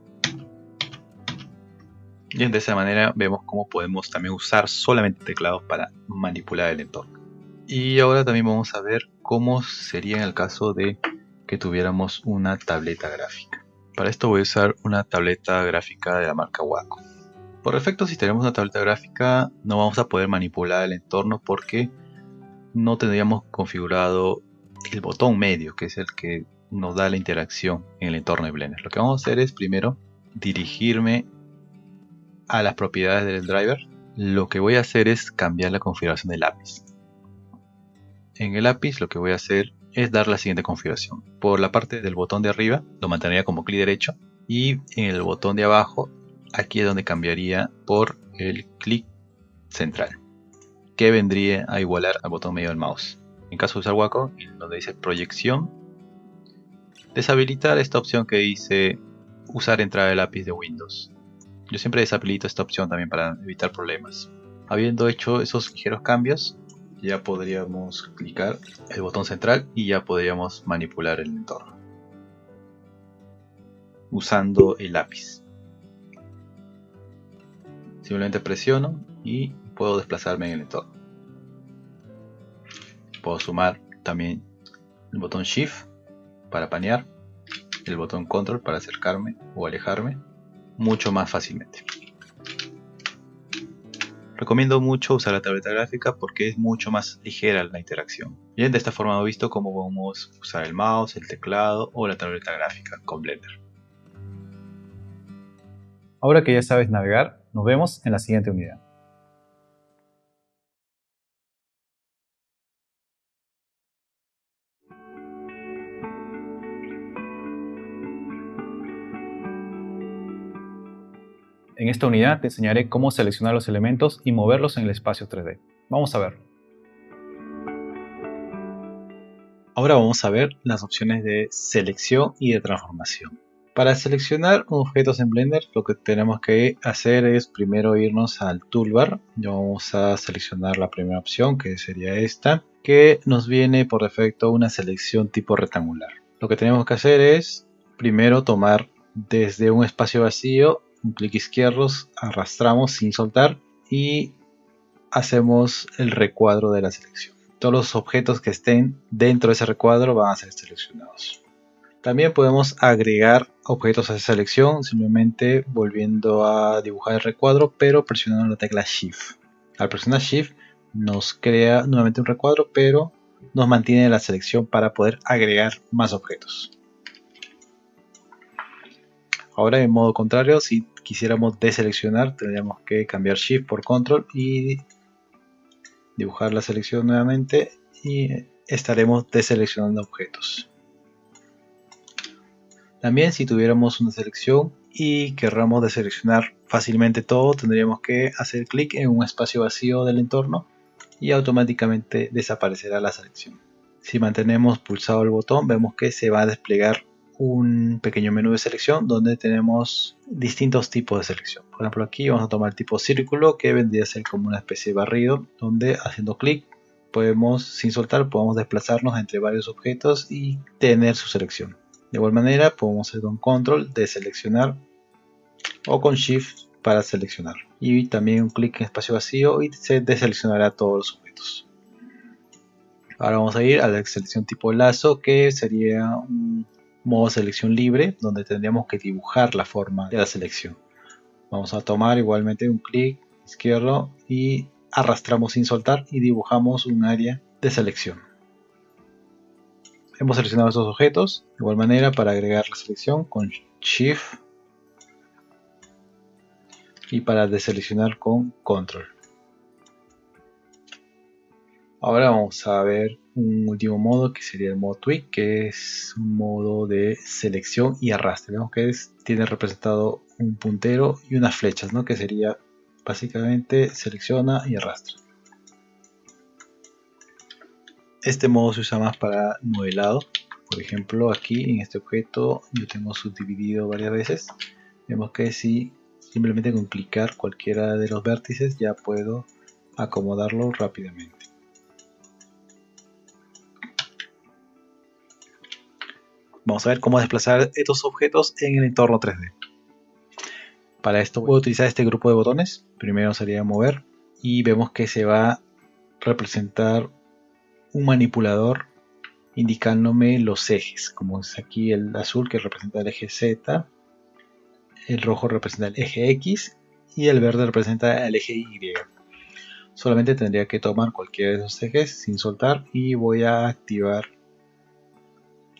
Y de esa manera vemos cómo podemos también usar solamente teclados para manipular el entorno. Y ahora también vamos a ver cómo sería en el caso de que tuviéramos una tableta gráfica. Para esto voy a usar una tableta gráfica de la marca Wacom. Por defecto, si tenemos una tableta gráfica no vamos a poder manipular el entorno porque no tendríamos configurado el botón medio, que es el que nos da la interacción en el entorno de Blender. Lo que vamos a hacer es primero dirigirme a las propiedades del driver. Lo que voy a hacer es cambiar la configuración del lápiz. En el lápiz lo que voy a hacer es dar la siguiente configuración. Por la parte del botón de arriba lo mantendría como clic derecho y en el botón de abajo aquí es donde cambiaría por el clic central, que vendría a igualar al botón medio del mouse. En caso de usar Wacom, donde dice proyección, deshabilitar esta opción que dice usar entrada de lápiz de Windows. Yo siempre deshabilito esta opción también para evitar problemas. Habiendo hecho esos ligeros cambios, ya podríamos clicar el botón central y ya podríamos manipular el entorno usando el lápiz. Simplemente presiono y puedo desplazarme en el entorno. Puedo sumar también el botón Shift para panear, el botón Control para acercarme o alejarme mucho más fácilmente. Recomiendo mucho usar la tableta gráfica porque es mucho más ligera la interacción. Bien, de esta forma hemos visto cómo podemos usar el mouse, el teclado o la tableta gráfica con Blender. Ahora que ya sabes navegar, nos vemos en la siguiente unidad. En esta unidad te enseñaré cómo seleccionar los elementos y moverlos en el espacio 3D. Vamos a verlo. Ahora vamos a ver las opciones de selección y de transformación. Para seleccionar objetos en Blender lo que tenemos que hacer es primero irnos al toolbar. Vamos a seleccionar la primera opción, que sería esta, que nos viene por defecto una selección tipo rectangular. Lo que tenemos que hacer es primero tomar desde un espacio vacío un clic izquierdo, arrastramos sin soltar y hacemos el recuadro de la selección. Todos los objetos que estén dentro de ese recuadro van a ser seleccionados. También podemos agregar objetos a esa selección simplemente volviendo a dibujar el recuadro pero presionando la tecla Shift. Al presionar Shift nos crea nuevamente un recuadro pero nos mantiene la selección para poder agregar más objetos. Ahora en modo contrario, si quisiéramos deseleccionar tendríamos que cambiar Shift por Control y dibujar la selección nuevamente y estaremos deseleccionando objetos. También si tuviéramos una selección y querramos deseleccionar fácilmente todo, tendríamos que hacer clic en un espacio vacío del entorno y automáticamente desaparecerá la selección. Si mantenemos pulsado el botón, vemos que se va a desplegar un pequeño menú de selección donde tenemos distintos tipos de selección. Por ejemplo, aquí vamos a tomar el tipo círculo, que vendría a ser como una especie de barrido, donde haciendo clic podemos, sin soltar, podemos desplazarnos entre varios objetos y tener su selección. De igual manera podemos hacer con control deseleccionar o con shift para seleccionar, y también un clic en espacio vacío y se deseleccionará todos los objetos. Ahora vamos a ir a la selección tipo lazo, que sería un modo selección libre donde tendríamos que dibujar la forma de la selección. Vamos a tomar igualmente un clic izquierdo y arrastramos sin soltar y dibujamos un área de selección. Hemos seleccionado estos objetos. De igual manera, para agregar la selección con Shift y para deseleccionar con control. Ahora vamos a ver un último modo que sería el modo tweak, que es un modo de selección y arrastre. Vemos que tiene representado un puntero y unas flechas, ¿no? Que sería básicamente selecciona y arrastra. Este modo se usa más para modelado. Por ejemplo, aquí en este objeto yo tengo subdividido varias veces. Vemos que si simplemente con clicar cualquiera de los vértices ya puedo acomodarlo rápidamente. Vamos a ver cómo desplazar estos objetos en el entorno 3D. Para esto voy a utilizar este grupo de botones. Primero sería mover y vemos que se va a representar un manipulador indicándome los ejes, como es aquí el azul que representa el eje Z, el rojo representa el eje X y el verde representa el eje Y. Solamente tendría que tomar cualquiera de esos ejes sin soltar y voy a activar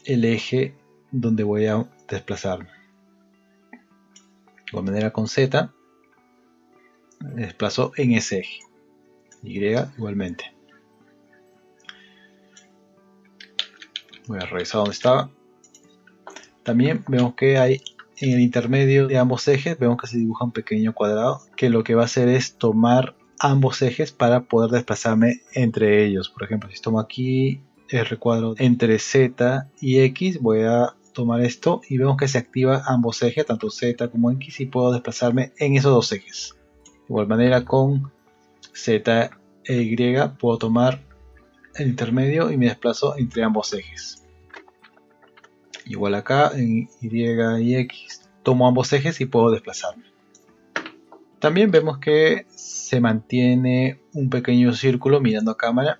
el eje donde voy a desplazarme. De manera con Z me desplazo en ese eje, Y igualmente. Voy a revisar dónde estaba. También vemos que hay en el intermedio de ambos ejes, vemos que se dibuja un pequeño cuadrado que lo que va a hacer es tomar ambos ejes para poder desplazarme entre ellos. Por ejemplo, si tomo aquí el recuadro entre Z y X, voy a tomar esto y vemos que se activa ambos ejes, tanto Z como X, y puedo desplazarme en esos dos ejes. De igual manera con Z e Y puedo tomar el intermedio y me desplazo entre ambos ejes. Igual acá en Y y X tomo ambos ejes y puedo desplazarme. También vemos que se mantiene un pequeño círculo mirando a cámara.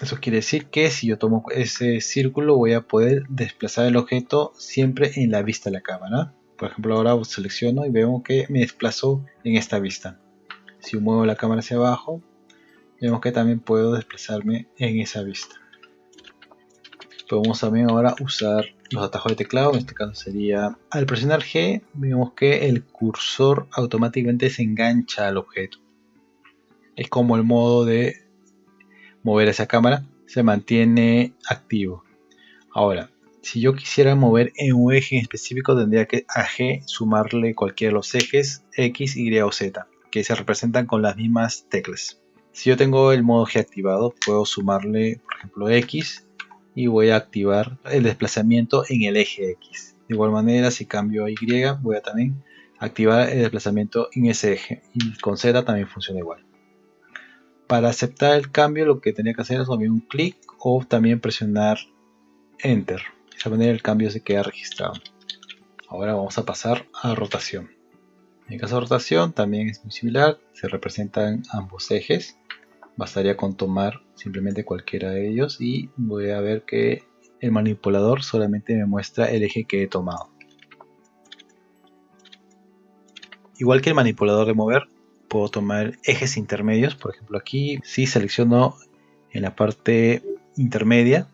Eso quiere decir que si yo tomo ese círculo voy a poder desplazar el objeto siempre en la vista de la cámara. Por ejemplo, ahora selecciono y vemos que me desplazo en esta vista. Si yo muevo la cámara hacia abajo, vemos que también puedo desplazarme en esa vista. Podemos también ahora usar los atajos de teclado. En este caso sería al presionar G, vemos que el cursor automáticamente se engancha al objeto. Es como el modo de mover esa cámara se mantiene activo. Ahora, si yo quisiera mover en un eje en específico, tendría que a G sumarle cualquiera de los ejes X, Y o Z, que se representan con las mismas teclas. Si yo tengo el modo G activado, puedo sumarle, por ejemplo, X y voy a activar el desplazamiento en el eje X. De igual manera, si cambio a Y, voy a también activar el desplazamiento en ese eje, y con Z también funciona igual. Para aceptar el cambio, lo que tenía que hacer es también un clic o también presionar Enter. De esa manera el cambio se queda registrado. Ahora vamos a pasar a rotación. En el caso de rotación también es muy similar, se representan ambos ejes. Bastaría con tomar simplemente cualquiera de ellos y voy a ver que el manipulador solamente me muestra el eje que he tomado. Igual que el manipulador de mover, puedo tomar ejes intermedios. Por ejemplo, aquí si selecciono en la parte intermedia,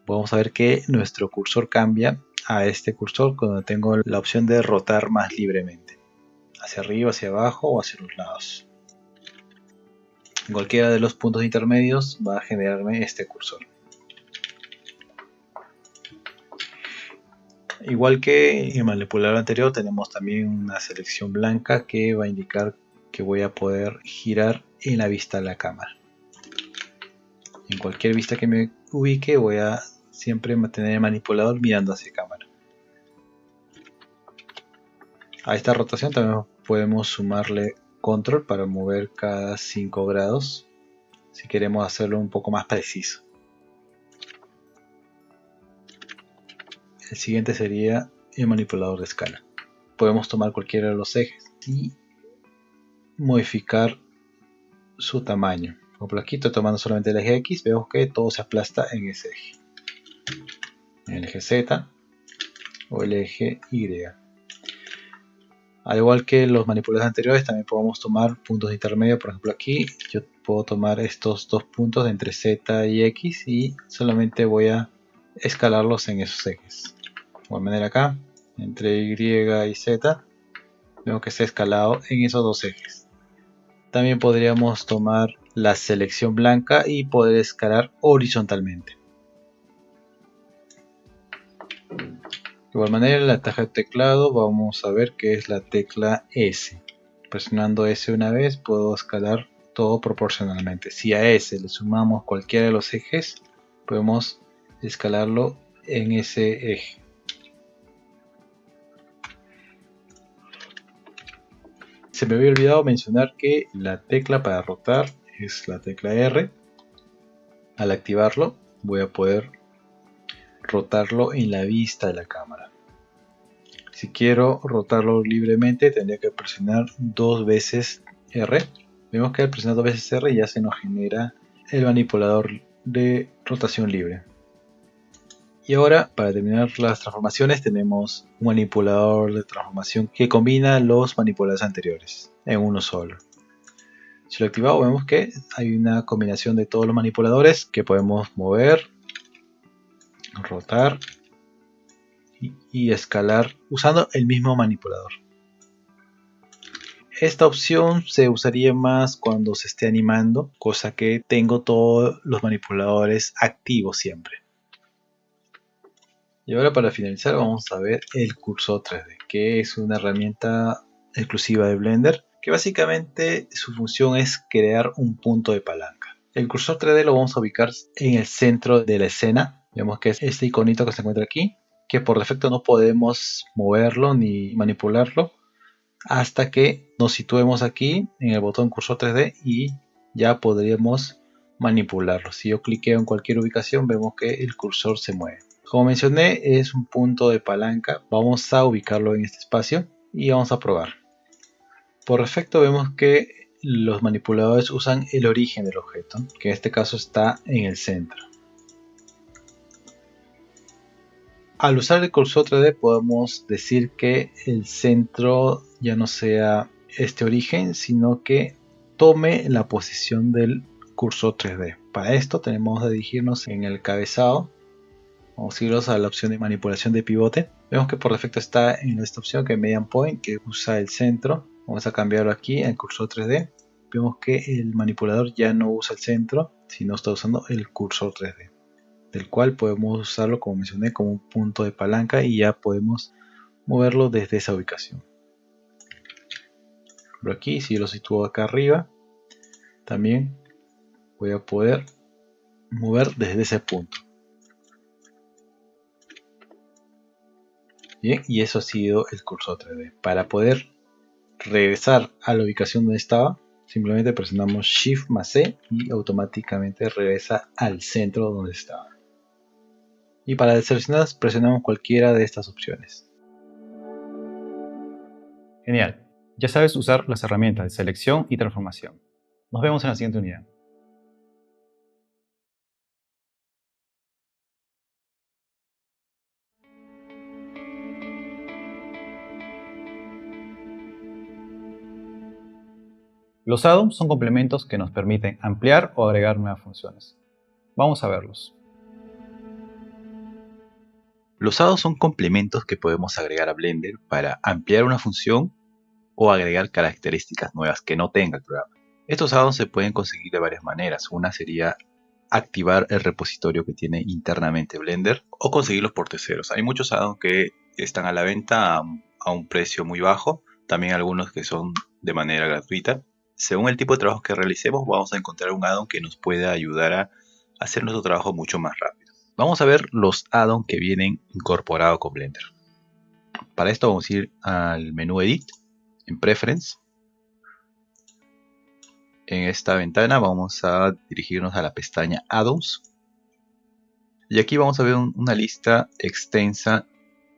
vamos a ver que nuestro cursor cambia a este cursor cuando tengo la opción de rotar más libremente, hacia arriba, hacia abajo o hacia los lados. En cualquiera de los puntos intermedios va a generarme este cursor. Igual que en el manipulador anterior, tenemos también una selección blanca que va a indicar que voy a poder girar en la vista de la cámara. En cualquier vista que me ubique voy a siempre mantener el manipulador mirando hacia cámara. A esta rotación también podemos sumarle control para mover cada 5 grados si queremos hacerlo un poco más preciso. El siguiente sería el manipulador de escala. Podemos tomar cualquiera de los ejes y modificar su tamaño. Por ejemplo, aquí estoy tomando solamente el eje X, vemos que todo se aplasta en ese eje. En el eje Z o el eje Y. Al igual que los manipuladores anteriores, también podemos tomar puntos intermedios. Por ejemplo, aquí yo puedo tomar estos dos puntos entre Z y X y solamente voy a escalarlos en esos ejes. De igual manera acá, entre Y y Z, Vemos que está escalado en esos dos ejes. También podríamos tomar la selección blanca y poder escalar horizontalmente. De igual manera, en la caja de teclado vamos a ver que es la tecla S. Presionando S una vez puedo escalar todo proporcionalmente. Si a S le sumamos cualquiera de los ejes, podemos escalarlo en ese eje. Se me había olvidado mencionar que la tecla para rotar es la tecla R. Al activarlo voy a poder rotarlo en la vista de la cámara. Si quiero rotarlo libremente tendría que presionar dos veces R. Vemos que al presionar dos veces R ya se nos genera el manipulador de rotación libre. Y ahora, para terminar las transformaciones, tenemos un manipulador de transformación que combina los manipuladores anteriores en uno solo. Si lo activamos, vemos que hay una combinación de todos los manipuladores que podemos mover, rotar y escalar usando el mismo manipulador. Esta opción se usaría más cuando se esté animando, cosa que tengo todos los manipuladores activos siempre. Y ahora, para finalizar, vamos a ver el cursor 3D, que es una herramienta exclusiva de Blender, que básicamente su función es crear un punto de palanca. El cursor 3D lo vamos a ubicar en el centro de la escena. Vemos que es este iconito que se encuentra aquí, que por defecto no podemos moverlo ni manipularlo hasta que nos situemos aquí en el botón cursor 3D y ya podríamos manipularlo. Si yo cliqueo en cualquier ubicación, vemos que el cursor se mueve. Como mencioné, es un punto de palanca. Vamos a ubicarlo en este espacio y vamos a probar. Por defecto vemos que los manipuladores usan el origen del objeto, que en este caso está en el centro. Al usar el cursor 3D podemos decir que el centro ya no sea este origen, sino que tome la posición del cursor 3D. Para esto tenemos que dirigirnos en el cabezado. Vamos a irnos a la opción de manipulación de pivote. Vemos que por defecto está en esta opción que es Median Point, que usa el centro. Vamos a cambiarlo aquí en cursor 3D. Vemos que el manipulador ya no usa el centro, sino está usando el cursor 3D, del cual podemos usarlo, como mencioné, como un punto de palanca y ya podemos moverlo desde esa ubicación. Por aquí, si lo sitúo acá arriba, también voy a poder mover desde ese punto. Bien, y eso ha sido el cursor 3D. Para poder regresar a la ubicación donde estaba, simplemente presionamos Shift más C y automáticamente regresa al centro donde estaba. Y para deseleccionar presionamos cualquiera de estas opciones. Genial, ya sabes usar las herramientas de selección y transformación. Nos vemos en la siguiente unidad. Los add-ons son complementos que nos permiten ampliar o agregar nuevas funciones. Vamos a verlos. Los add-ons son complementos que podemos agregar a Blender para ampliar una función o agregar características nuevas que no tenga el programa. Estos add-ons se pueden conseguir de varias maneras. Una sería activar el repositorio que tiene internamente Blender o conseguirlos por terceros. Hay muchos add-ons que están a la venta a un precio muy bajo, también algunos que son de manera gratuita. Según el tipo de trabajo que realicemos, vamos a encontrar un add-on que nos pueda ayudar a hacer nuestro trabajo mucho más rápido. Vamos a ver los add-ons que vienen incorporados con Blender. Para esto vamos a ir al menú Edit, en Preference. En esta ventana vamos a dirigirnos a la pestaña Add-ons. Y aquí vamos a ver una lista extensa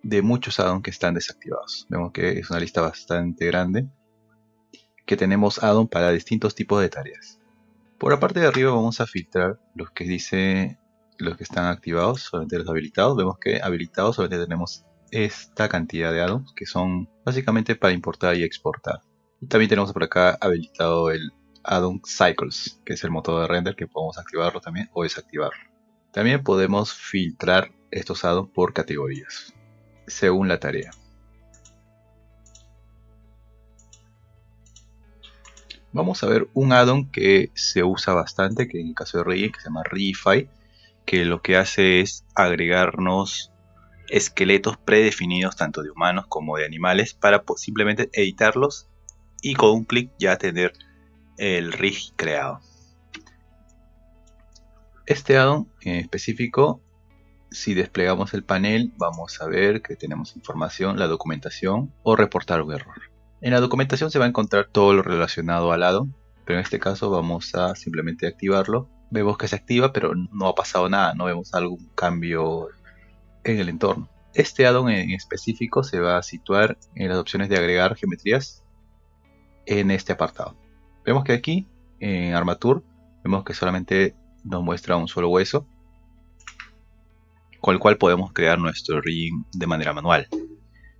de muchos add-ons que están desactivados. Vemos que es una lista bastante grande, que tenemos add-on para distintos tipos de tareas. Por la parte de arriba vamos a filtrar los que dice los que están activados, solamente los habilitados. Vemos que habilitados solamente tenemos esta cantidad de add-ons que son básicamente para importar y exportar. Y también tenemos por acá habilitado el add-on Cycles, que es el motor de render que podemos activarlo también o desactivarlo. También podemos filtrar estos add-ons por categorías según la tarea. Vamos a ver un add-on que se usa bastante, que en el caso de Rigging, que se llama Rigify, que lo que hace es agregarnos esqueletos predefinidos tanto de humanos como de animales para simplemente editarlos y con un clic ya tener el rig creado. Este add-on en específico, si desplegamos el panel, vamos a ver que tenemos información, la documentación o reportar un error. En la documentación se va a encontrar todo lo relacionado al add-on, pero en este caso vamos a simplemente activarlo. Vemos que se activa, pero no ha pasado nada, no vemos algún cambio en el entorno. Este add-on en específico se va a situar en las opciones de agregar geometrías en este apartado. Vemos que aquí en Armature vemos que solamente nos muestra un solo hueso con el cual podemos crear nuestro rigging de manera manual.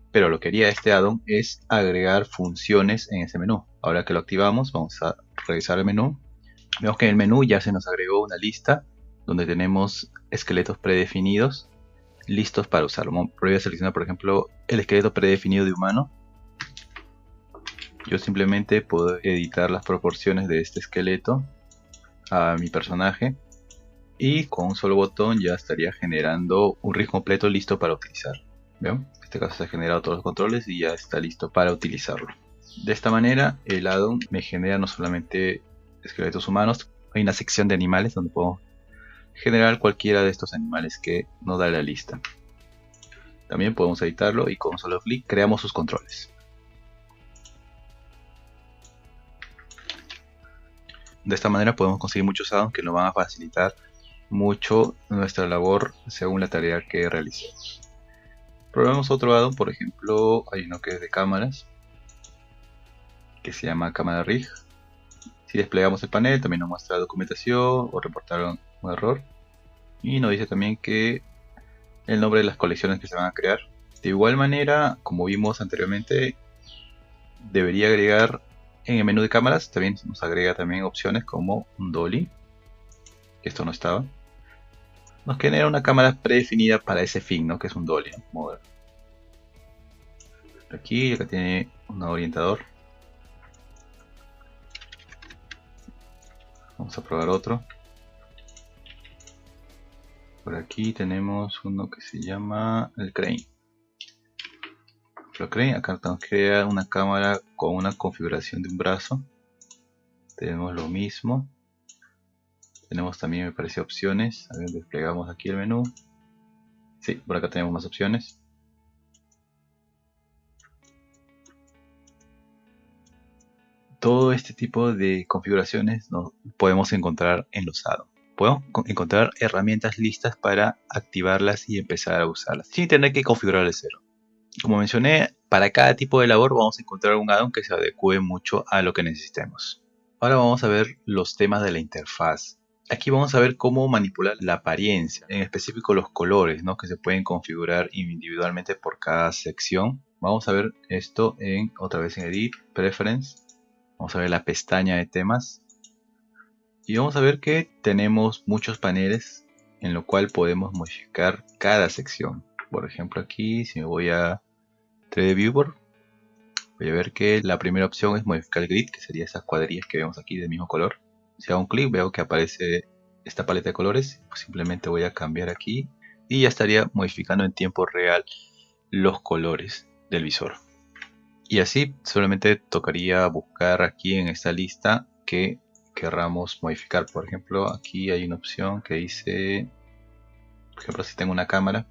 Pero lo que haría este add-on es agregar funciones en ese menú. Ahora que lo activamos, vamos a revisar el menú. Vemos que en el menú ya se nos agregó una lista donde tenemos esqueletos predefinidos listos para usarlo. Voy a seleccionar, por ejemplo, el esqueleto predefinido de humano. Yo simplemente puedo editar las proporciones de este esqueleto a mi personaje y con un solo botón ya estaría generando un rig completo listo para utilizar. ¿Ven? En este caso se han generado todos los controles y ya está listo para utilizarlo. De esta manera el add-on me genera no solamente esqueletos humanos, hay una sección de animales donde puedo generar cualquiera de estos animales que nos da la lista. También podemos editarlo y con un solo clic creamos sus controles. De esta manera podemos conseguir muchos add-ons que nos van a facilitar mucho nuestra labor según la tarea que realicemos. Probemos otro add-on, por ejemplo, hay uno que es de cámaras, que se llama Cámara Rig. Si desplegamos el panel también nos muestra documentación o reportar un error. Y nos dice también que el nombre de las colecciones que se van a crear. De igual manera, como vimos anteriormente, debería agregar en el menú de cámaras, también nos agrega también opciones como un dolly, que esto no estaba. Nos genera una cámara predefinida para ese fin, ¿no? Que es un dolly, ¿no? Aquí, acá tiene un orientador. Vamos a probar otro. Por aquí tenemos uno que se llama el crane. Acá nos crea una cámara con una configuración de un brazo. Tenemos lo mismo. Tenemos también, me parece, opciones. A ver, desplegamos aquí el menú. Sí, por acá tenemos más opciones. Todo este tipo de configuraciones nos podemos encontrar en los add-ons. Podemos encontrar herramientas listas para activarlas y empezar a usarlas sin tener que configurar de cero. Como mencioné, para cada tipo de labor vamos a encontrar un add-on que se adecue mucho a lo que necesitemos. Ahora vamos a ver los temas de la interfaz. Aquí vamos a ver cómo manipular la apariencia, en específico los colores, ¿no? Que se pueden configurar individualmente por cada sección. Vamos a ver esto otra vez en Edit, Preference. Vamos a ver la pestaña de temas. Y vamos a ver que tenemos muchos paneles en lo cual podemos modificar cada sección. Por ejemplo, aquí si me voy a 3D Viewer, voy a ver que la primera opción es modificar el grid, que sería esas cuadrillas que vemos aquí del mismo color. Si hago un clic veo que aparece esta paleta de colores, pues simplemente voy a cambiar aquí y ya estaría modificando en tiempo real los colores del visor. Y así solamente tocaría buscar aquí en esta lista que querramos modificar. Por ejemplo, aquí hay una opción que dice, por ejemplo, si tengo una cámara,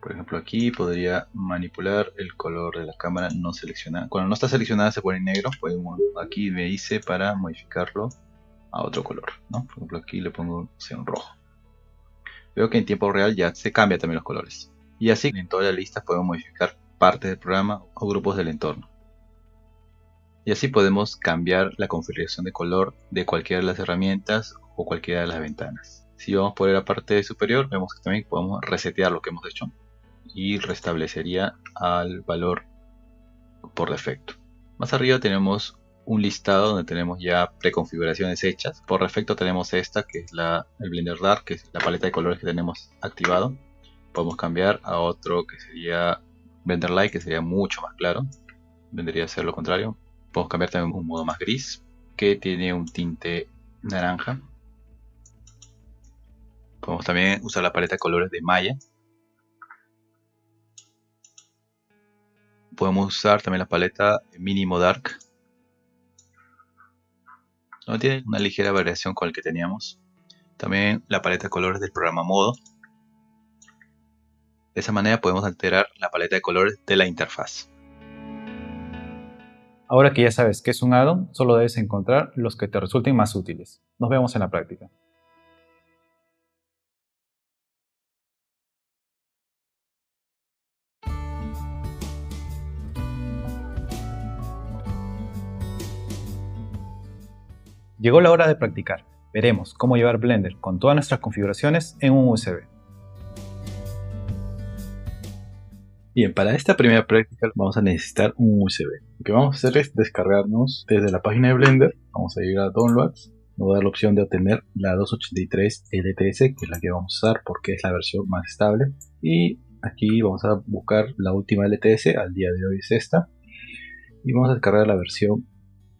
por ejemplo aquí podría manipular el color de la cámara no seleccionada. Cuando no está seleccionada se pone en negro, podemos, aquí me dice para modificarlo a otro color, ¿no? Por ejemplo aquí le pongo un rojo. Veo que en tiempo real ya se cambia también los colores. Y así en toda la lista podemos modificar partes del programa o grupos del entorno. Y así podemos cambiar la configuración de color de cualquiera de las herramientas o cualquiera de las ventanas. Si vamos por la parte superior, vemos que también podemos resetear lo que hemos hecho y restablecería al valor por defecto. Más arriba tenemos un listado donde tenemos ya preconfiguraciones hechas. Por defecto tenemos esta que es el Blender Dark, que es la paleta de colores que tenemos activado. Podemos cambiar a otro que sería Blender Light, que sería mucho más claro. vendría a ser lo contrario. Podemos cambiar también un modo más gris, que tiene un tinte naranja. Podemos también usar la paleta de colores de Maya. Podemos usar también la paleta Mínimo Dark. No tiene una ligera variación con el que teníamos. También la paleta de colores del programa Modo. De esa manera podemos alterar la paleta de colores de la interfaz. Ahora que ya sabes qué es un add-on, solo debes encontrar los que te resulten más útiles. Nos vemos en la práctica. Llegó la hora de practicar. Veremos cómo llevar Blender con todas nuestras configuraciones en un USB. Bien, para esta primera práctica vamos a necesitar un USB. Lo que vamos a hacer es descargarnos desde la página de Blender. Vamos a ir a Downloads. Nos va a dar la opción de obtener la 283 LTS, que es la que vamos a usar porque es la versión más estable. Y aquí vamos a buscar la última LTS, al día de hoy es esta. Y vamos a descargar la versión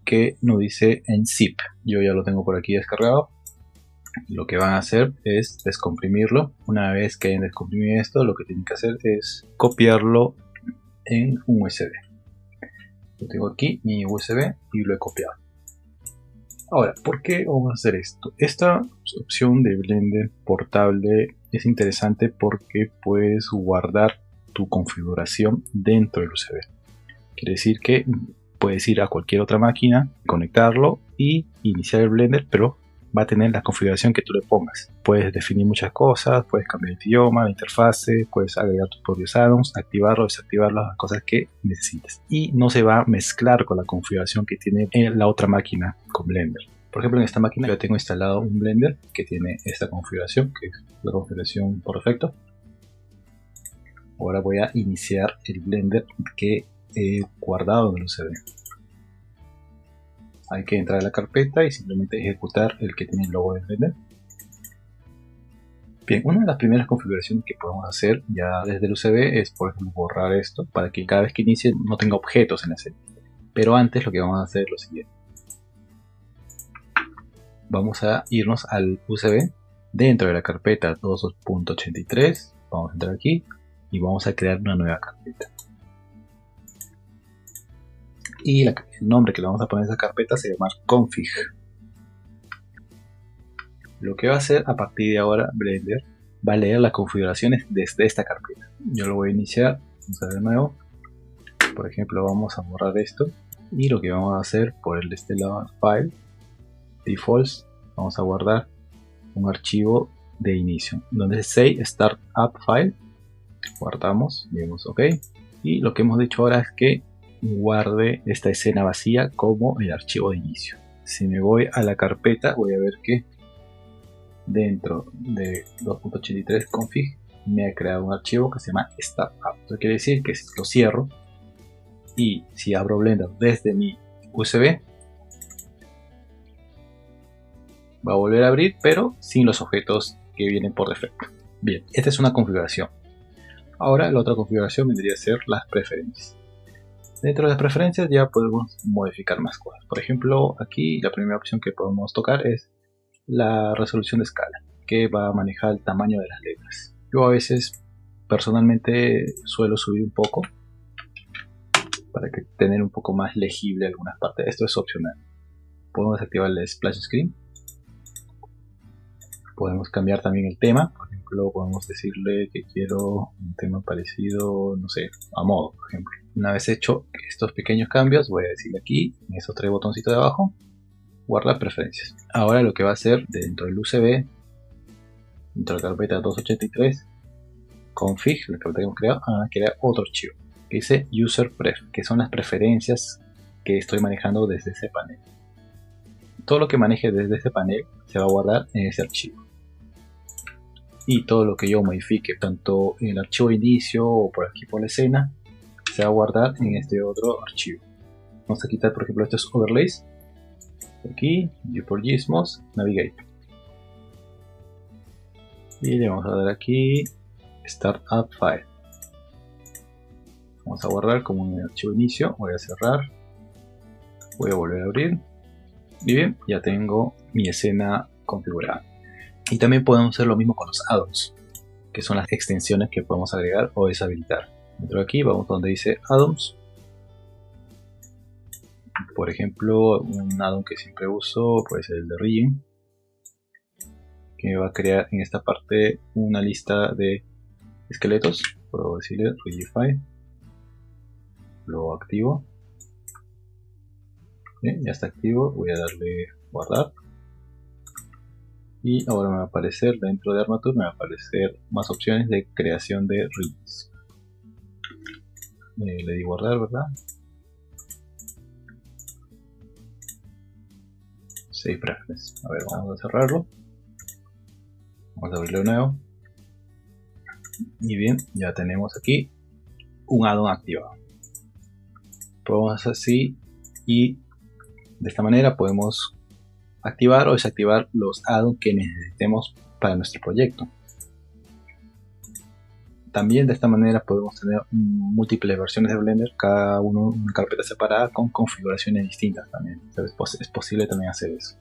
que nos dice en zip. Yo ya lo tengo por aquí descargado. Lo que van a hacer es descomprimirlo. Una vez que hayan descomprimido esto, lo que tienen que hacer es copiarlo en un USB. Lo tengo aquí, mi USB, y lo he copiado. Ahora, ¿por qué vamos a hacer esto? Esta opción de Blender portable es interesante porque puedes guardar tu configuración dentro del USB. Quiere decir que puedes ir a cualquier otra máquina, conectarlo y iniciar el Blender, pero va a tener la configuración que tú le pongas. Puedes definir muchas cosas, puedes cambiar el idioma, la interfase, puedes agregar tus propios add-ons, activarlo, desactivarlo, las cosas que necesites. Y no se va a mezclar con la configuración que tiene en la otra máquina con Blender. Por ejemplo, en esta máquina yo tengo instalado un Blender que tiene esta configuración, que es la configuración por defecto. Ahora voy a iniciar el Blender que he guardado en el USB. Hay que entrar a la carpeta y simplemente ejecutar el que tiene el logo de Blender. Bien, una de las primeras configuraciones que podemos hacer ya desde el USB es, por ejemplo, borrar esto para que cada vez que inicie no tenga objetos en la escena. Pero antes lo que vamos a hacer es lo siguiente. Vamos a irnos al USB dentro de la carpeta 2.83. Vamos a entrar aquí y vamos a crear una nueva carpeta. Y el nombre que le vamos a poner a esa carpeta se llama config. Lo que va a hacer a partir de ahora Blender va a leer las configuraciones desde esta carpeta. Yo lo voy a iniciar, vamos a ver de nuevo. Por ejemplo, vamos a borrar esto y lo que vamos a hacer por el de este lado, file, defaults, vamos a guardar un archivo de inicio donde say start up file. Guardamos, digamos ok, y lo que hemos dicho ahora es que guarde esta escena vacía como el archivo de inicio. Si me voy a la carpeta voy a ver que dentro de 2.83 config me ha creado un archivo que se llama startup. Eso quiere decir que si lo cierro y si abro Blender desde mi USB va a volver a abrir, pero sin los objetos que vienen por defecto. Bien, esta es una configuración. Ahora la otra configuración vendría a ser las preferencias. Dentro de las preferencias ya podemos modificar más cosas. Por ejemplo, aquí la primera opción que podemos tocar es la resolución de escala, que va a manejar el tamaño de las letras. Yo a veces personalmente suelo subir un poco para que tener un poco más legible algunas partes. Esto es opcional. Podemos activar el splash screen. Podemos cambiar también el tema. Por ejemplo, podemos decirle que quiero un tema parecido, no sé, a modo, por ejemplo. Una vez hecho estos pequeños cambios, voy a decirle aquí, en esos tres botoncitos de abajo, guardar preferencias. Ahora lo que va a hacer dentro del USB, dentro de la carpeta 283, config, la carpeta que hemos creado, van a crear otro archivo que dice user pref, que son las preferencias que estoy manejando desde ese panel. Todo lo que maneje desde este panel se va a guardar en ese archivo. Y todo lo que yo modifique, tanto en el archivo de inicio o por aquí por la escena, se va a guardar en este otro archivo. Vamos a quitar, por ejemplo, estos overlays. Aquí, Viewport Gizmos, Navigate. Y le vamos a dar aquí Startup File. Vamos a guardar como un archivo inicio. Voy a cerrar. Voy a volver a abrir. Y bien, ya tengo mi escena configurada. Y también podemos hacer lo mismo con los add-ons, que son las extensiones que podemos agregar o deshabilitar. Dentro de aquí vamos donde dice add-ons. Por ejemplo, un add-on que siempre uso pues el de Region, que va a crear en esta parte una lista de esqueletos. Puedo decirle Regify, lo activo. Bien, ya está activo. Voy a darle guardar. Y ahora me va a aparecer dentro de Armature, me va a aparecer más opciones de creación de regions. Le di guardar, ¿verdad? Save preference. A ver, vamos a cerrarlo. Vamos a abrirlo de nuevo. Y bien, ya tenemos aquí un add-on activado. Podemos hacer así y de esta manera podemos activar o desactivar los add-ons que necesitemos para nuestro proyecto. También de esta manera podemos tener múltiples versiones de Blender, cada uno en una carpeta separada con configuraciones distintas también. Es posible también hacer eso.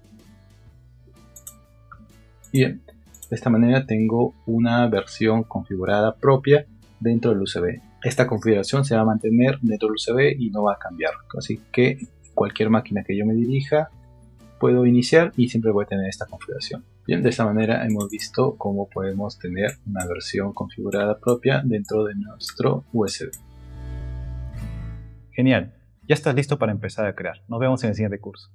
Bien, de esta manera tengo una versión configurada propia dentro del UCB. Esta configuración se va a mantener dentro del UCB y no va a cambiar. Así que cualquier máquina que yo me dirija puedo iniciar y siempre voy a tener esta configuración. Bien, de esta manera hemos visto cómo podemos tener una versión configurada propia dentro de nuestro USB. Genial, ya estás listo para empezar a crear. Nos vemos en el siguiente curso.